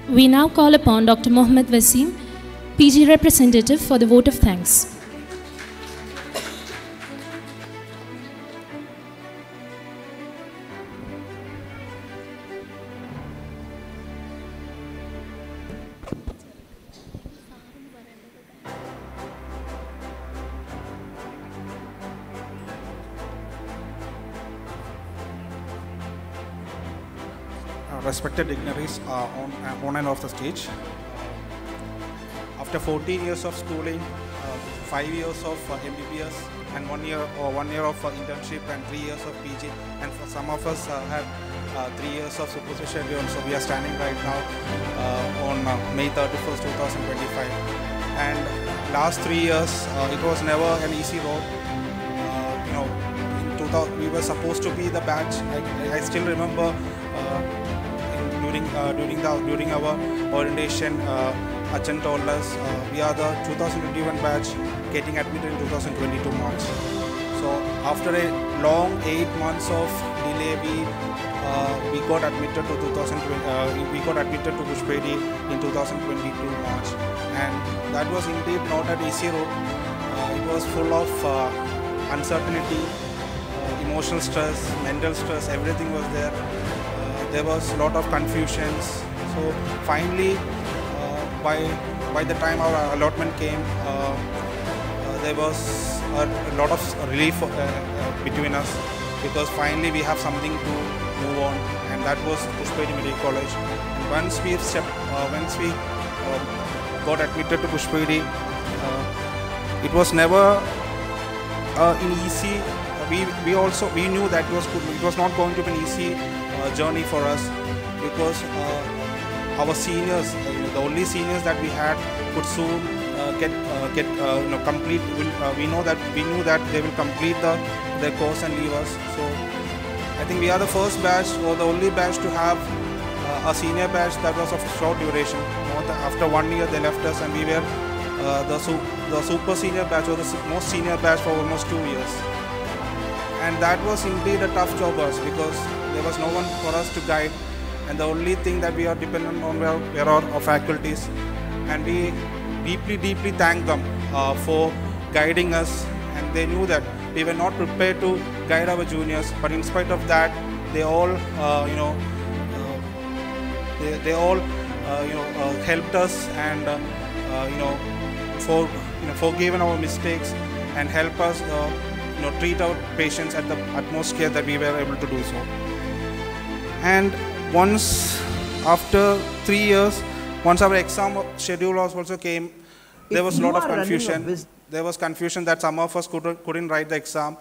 We now call upon Dr. Mohammed Wasim, PG representative, for the vote of thanks.
Respected dignitaries on and off the stage. After 14 years of schooling, 5 years of MBBS, and 1 year of internship, and 3 years of PG, and for some of us had 3 years of supervision. So we are standing right now on May 31st, 2025. And last 3 years, it was never an easy road. In 2000, we were supposed to be the batch. I still remember. During our orientation, Achan told us we are the 2021 batch getting admitted in 2022 March. So after a long 8 months of delay, we got admitted to Pushpegiri in 2022 March, and that was indeed not an easy road. It was full of uncertainty, emotional stress, mental stress. Everything was there. There was a lot of confusions. So finally, by the time our allotment came, there was a lot of relief between us, because finally we have something to move on, and that was Pushpegiri Medical College. And once we got admitted to Pushpegiri, it was never an easy. We knew that it was not going to be an easy journey for us, because our seniors, the only seniors that we had, could soon complete. We knew that they will complete their course and leave us. So I think we are the first batch, or the only batch, to have a senior batch that was of short duration. After 1 year they left us, and we were the super senior batch, or the most senior batch, for almost 2 years. And that was indeed a tough job for us, because there was no one for us to guide, and the only thing that we are dependent on were our faculties. And we deeply thank them for guiding us, and they knew that we were not prepared to guide our juniors, but in spite of that, they all helped us, and forgiven our mistakes, and help us treat our patients at the utmost care that we were able to do so. And once, after 3 years, once our exam schedule also came, there was a lot of confusion. There was confusion that some of us couldn't write the exam.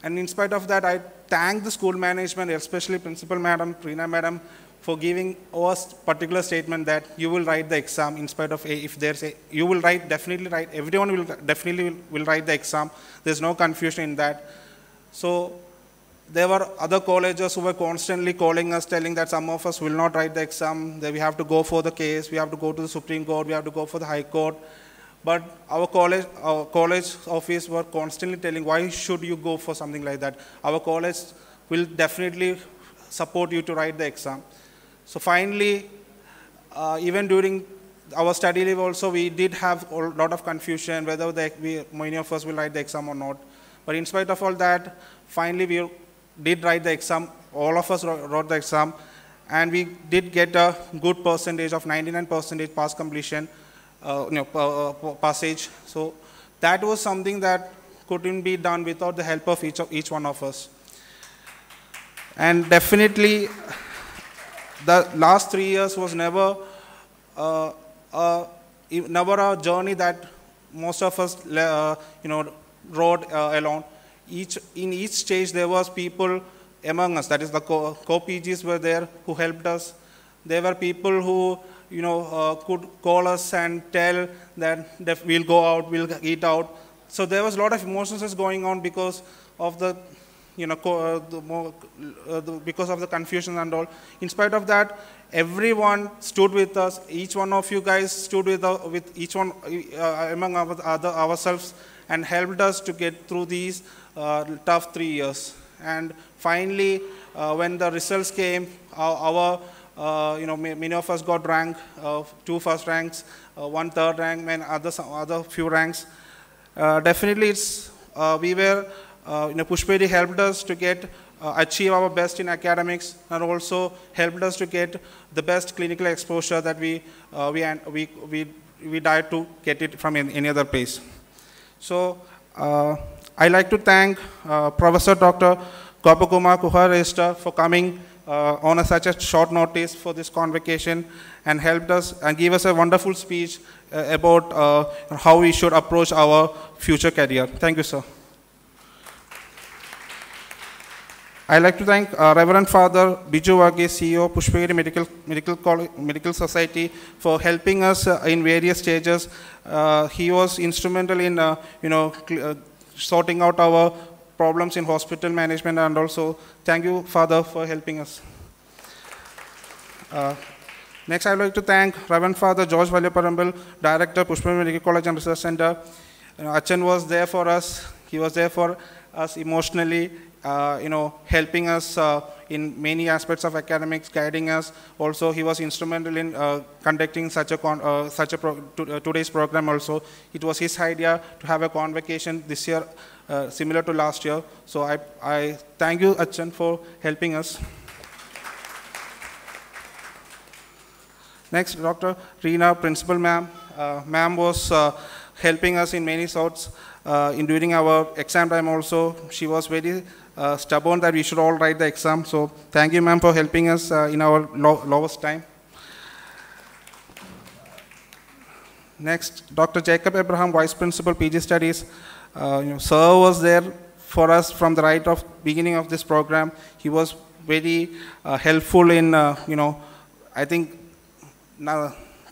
And in spite of that, I thank the school management, especially Principal Madam, Preena Madam, for giving us particular statement that you will write the exam in spite of if there's a, you will write, definitely write, everyone will definitely will write the exam. There's no confusion in that. So there were other colleges who were constantly calling us, telling that some of us will not write the exam, that we have to go for the case, we have to go to the Supreme Court, we have to go for the High Court. But our college office were constantly telling, why should you go for something like that? Our college will definitely support you to write the exam. So finally, even during our study leave also, we did have a lot of confusion whether many of us will write the exam or not. But in spite of all that, finally we did write the exam. All of us wrote the exam, and we did get a good percentage of 99% pass completion, passage. So that was something that couldn't be done without the help of each one of us. And definitely, the last 3 years was never a journey that most of us rode alone. In each stage there was people among us, that is the co-PGs were there who helped us. There were people who could call us and tell that we'll go out, we'll eat out. So there was a lot of emotions going on because of the, because of the confusion and all. In spite of that, everyone stood with us. Each one of you guys stood with each one among ourselves and helped us to get through these tough 3 years. And finally, when the results came, many of us got rank, 2 first ranks, 1 third rank, and other few ranks. Definitely, Pushpegiri helped us to achieve our best in academics, and also helped us to get the best clinical exposure that we tried to get it from any other place. So I'd like to thank Professor Dr. Gopakumar Kuharesta for coming on such a short notice for this convocation and helped us and gave us a wonderful speech about how we should approach our future career. Thank you, sir. I'd like to thank Reverend Father Biju Wage, CEO, Pushpegiri Medical Society, for helping us in various stages. He was instrumental in, sorting out our problems in hospital management, and also thank you, Father, for helping us. Next, I'd like to thank Reverend Father George Valyaparambal, Director, Pushpegiri Medical College and Research Center. Achan was there for us. He was there for us emotionally, helping us in many aspects of academics, guiding us. Also, he was instrumental in conducting today's program also. It was his idea to have a convocation this year, similar to last year. So I thank you, Achan, for helping us. Next, Dr. Reena, Principal Ma'am. Ma'am was helping us in many sorts. During our exam time also, she was very stubborn that we should all write the exam. So thank you, ma'am, for helping us in our lowest time. Next, Dr. Jacob Abraham, Vice Principal, PG Studies. Sir was there for us from the beginning of this program. He was very helpful in, I think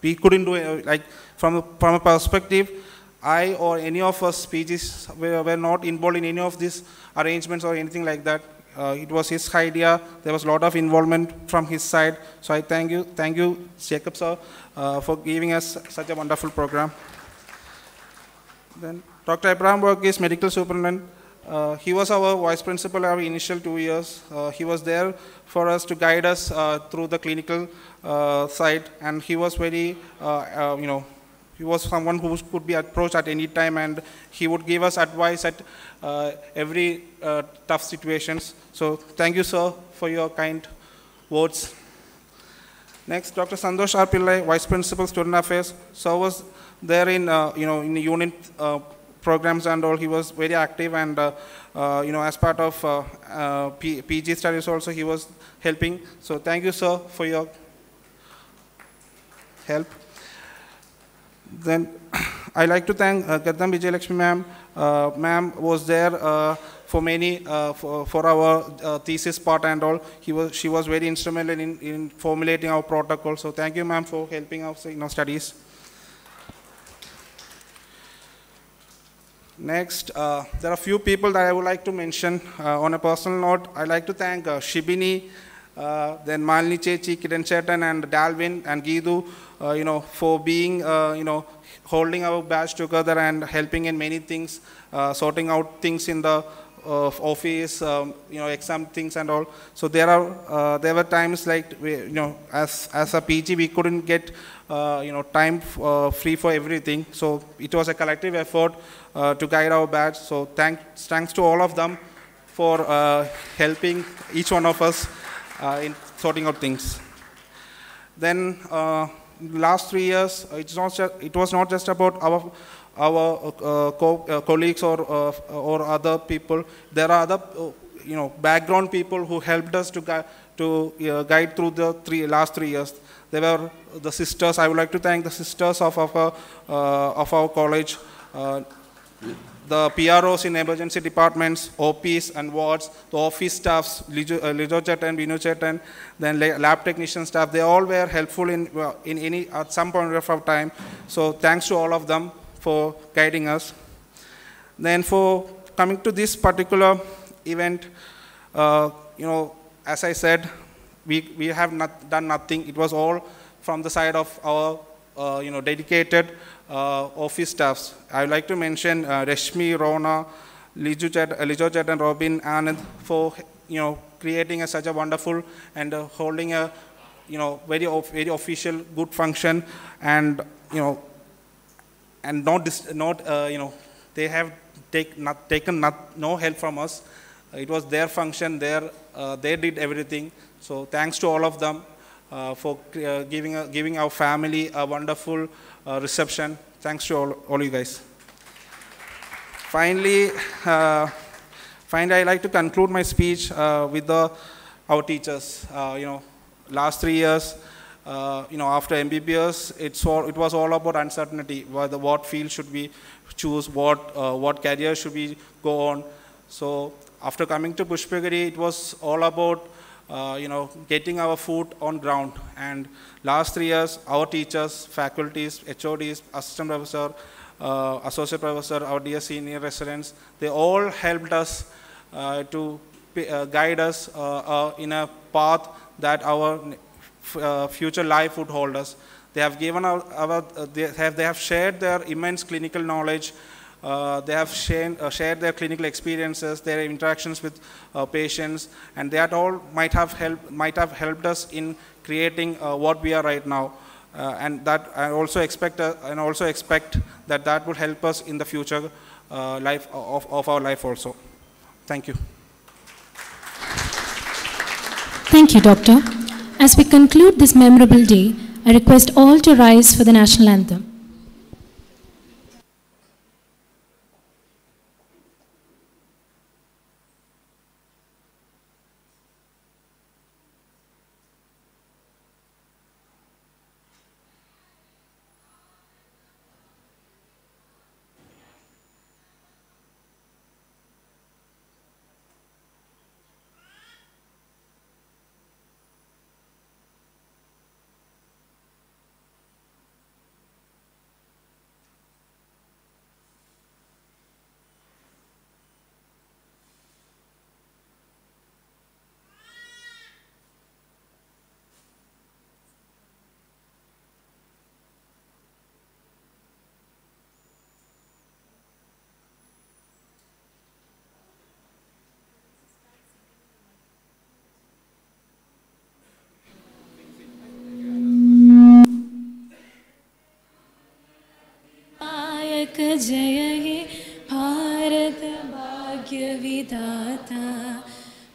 we couldn't do it, like from a perspective, I or any of us PGs were not involved in any of these arrangements or anything like that. It was his idea. There was a lot of involvement from his side. So I thank you, Jacob sir, for giving us such a wonderful program. Then Dr. Abraham Burgess, Medical Superintendent. He was our Vice Principal our initial 2 years. He was there for us to guide us through the clinical side, and he was very, he was someone who could be approached at any time, and he would give us advice at every tough situations. So thank you, sir, for your kind words. Next, Dr. Santosh R. Pillai, Vice Principal, Student Affairs. So was there in, in the unit programs and all. He was very active, and, as part of PG studies also, he was helping. So thank you, sir, for your help. Then I'd like to thank Gaddam Vijayalakshmi ma'am. Ma'am was there for many, for our thesis part and all. She was very instrumental in formulating our protocol. So thank you, ma'am, for helping us in our studies. Next, there are a few people that I would like to mention. On a personal note, I'd like to thank Shibini, then Malini Chechi, Kiran Chetan, and Dalvin and Geedu, for being, holding our batch together and helping in many things, sorting out things in the office, exam things and all. So there were times like, as a PG, we couldn't get, time free for everything. So it was a collective effort to guide our batch. So thanks to all of them for helping each one of us in sorting out things. Then last 3 years, it was not just about our colleagues or other people. There are other background people who helped us to guide through the last 3 years. There were the sisters. I would like to thank the sisters of our college. The PROs in emergency departments, OPs and wards, the office staffs, Lijo Chetan, Vinu Chetan, then lab technician staff, they all were helpful at some point of our time. So thanks to all of them for guiding us. Then for coming to this particular event, as I said, we have done nothing. It was all from the side of our dedicated office staffs. I would like to mention Rashmi, Rona, Lijo Chat and Robin Anand for creating such a wonderful and holding a very official good function, and they have taken no help from us. It was their function. They did everything. So thanks to all of them for giving our family a wonderful reception. Thanks to all you guys. Finally, I'd like to conclude my speech with our teachers. Last 3 years, after MBBS, it was all about uncertainty. What field should we choose? What career should we go on? So after coming to Pushpagiri, it was all about getting our foot on ground. And last 3 years, our teachers, faculties, HODs, assistant professor, associate professor, our dear senior residents, they all helped us to guide us in a path that our future life would hold us. They have given they have shared their immense clinical knowledge. They have shared their clinical experiences, their interactions with patients, and that all might have helped us in creating what we are right now. And that I also expect that would help us in the future life of our life also. Thank you.
Thank you, Doctor. As we conclude this memorable day, I request all to rise for the national anthem.
जय हे भारत भाग्य विधाता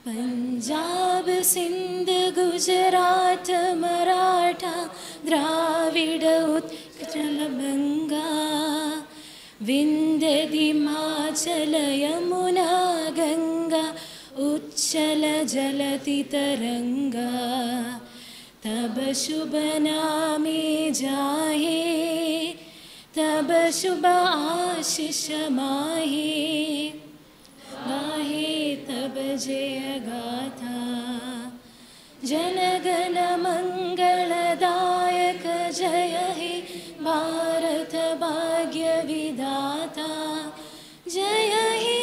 पंजाब सिंध गुजरात मराठा द्राविड उत्कल बंगा विंध्य हिमाचल यमुना गंगा उच्चल जलति तरंगा तब शुभ नामे जाहे तब शुभ आशीष माहे गाहे तब जय गाथा जनगण मंगलदायक जय हे भारत भाग्य विधाता जय हे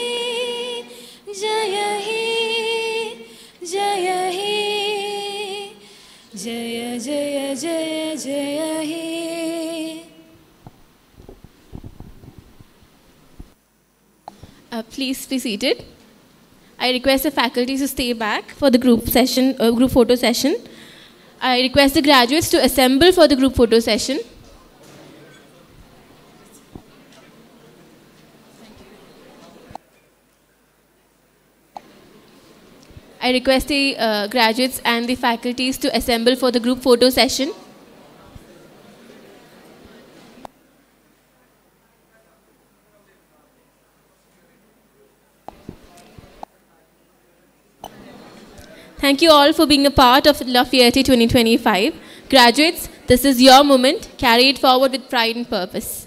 जय हे जय हे जय जय जय जय हे.
Please be seated. I request the faculty to stay back for the group session, group photo session. I request the graduates to assemble for the group photo session. I request the graduates and the faculties to assemble for the group photo session. Thank you all for being a part of La Fierte 2025. Graduates, this is your moment. Carry it forward with pride and purpose.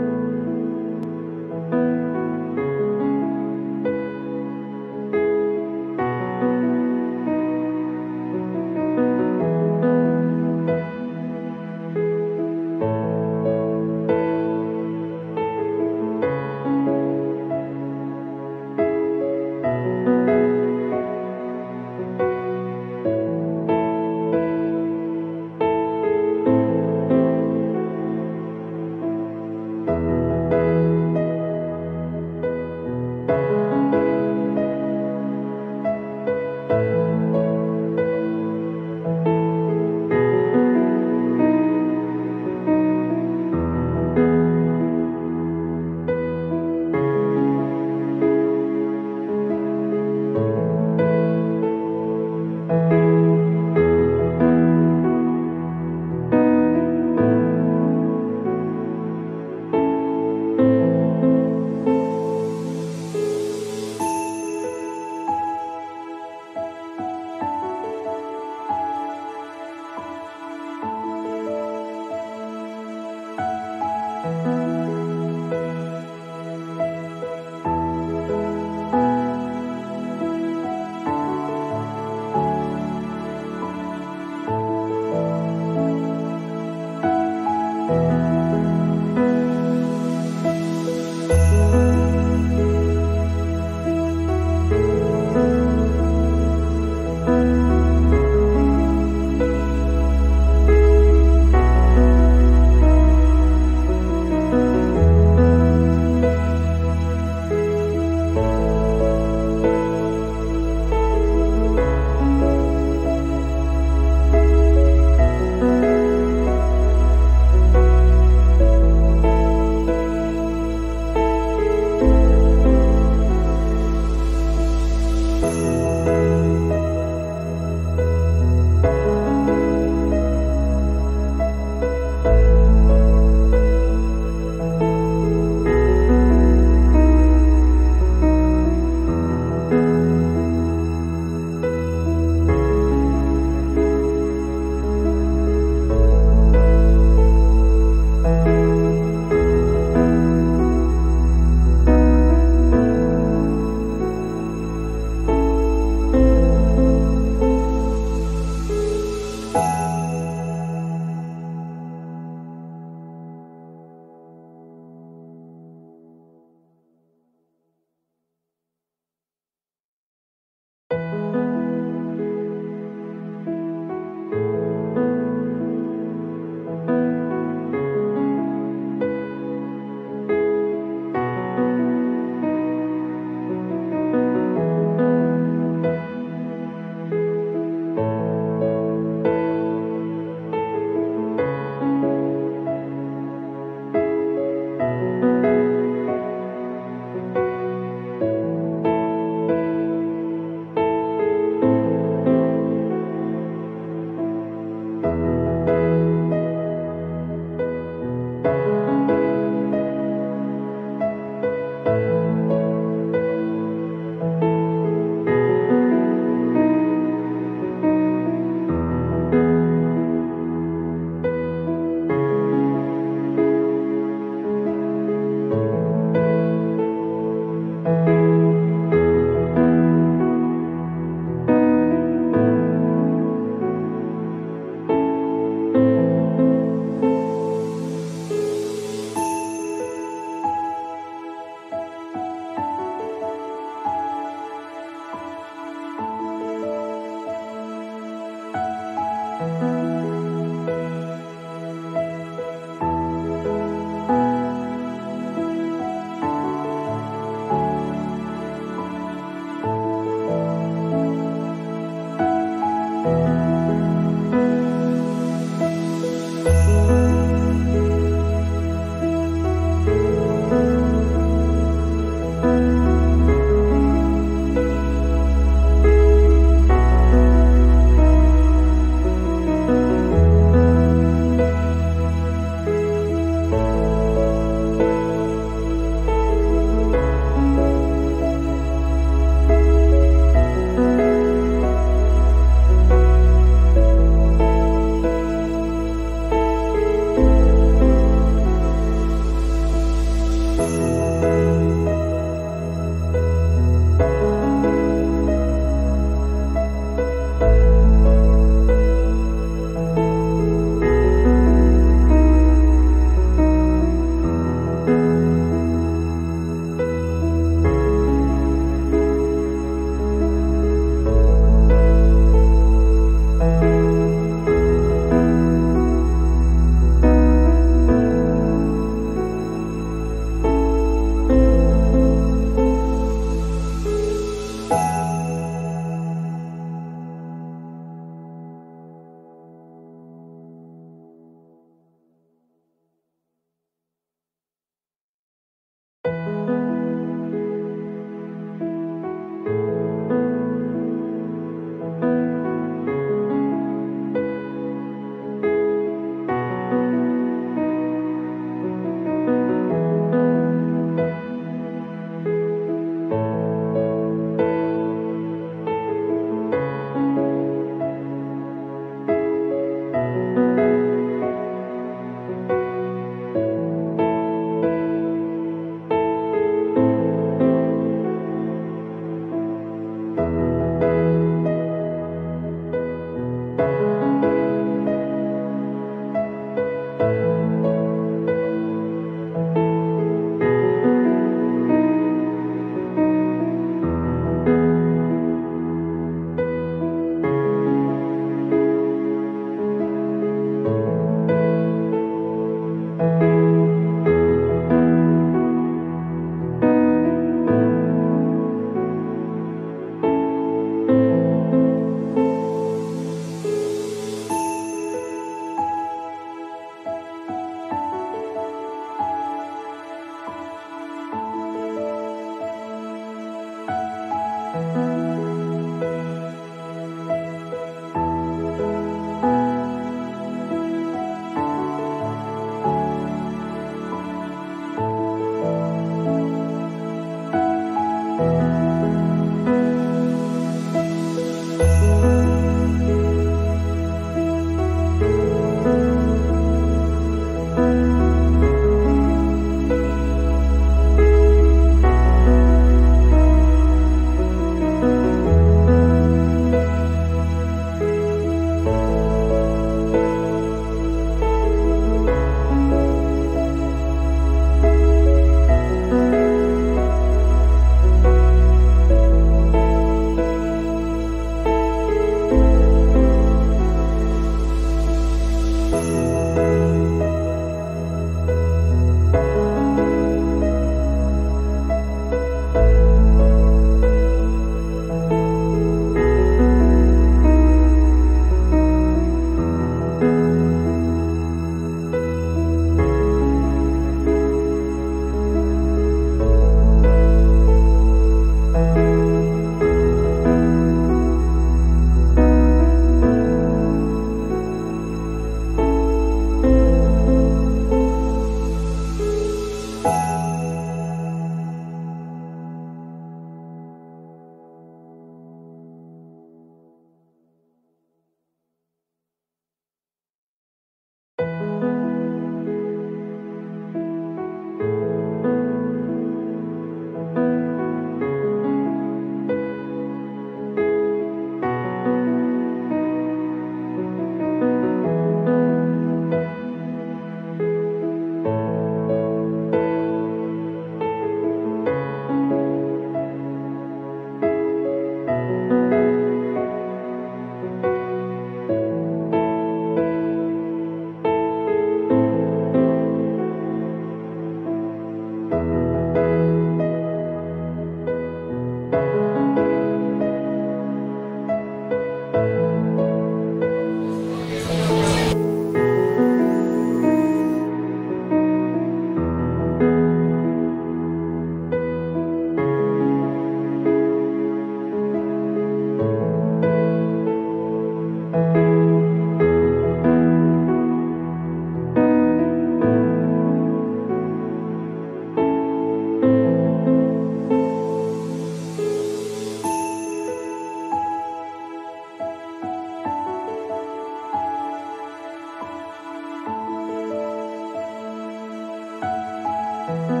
you.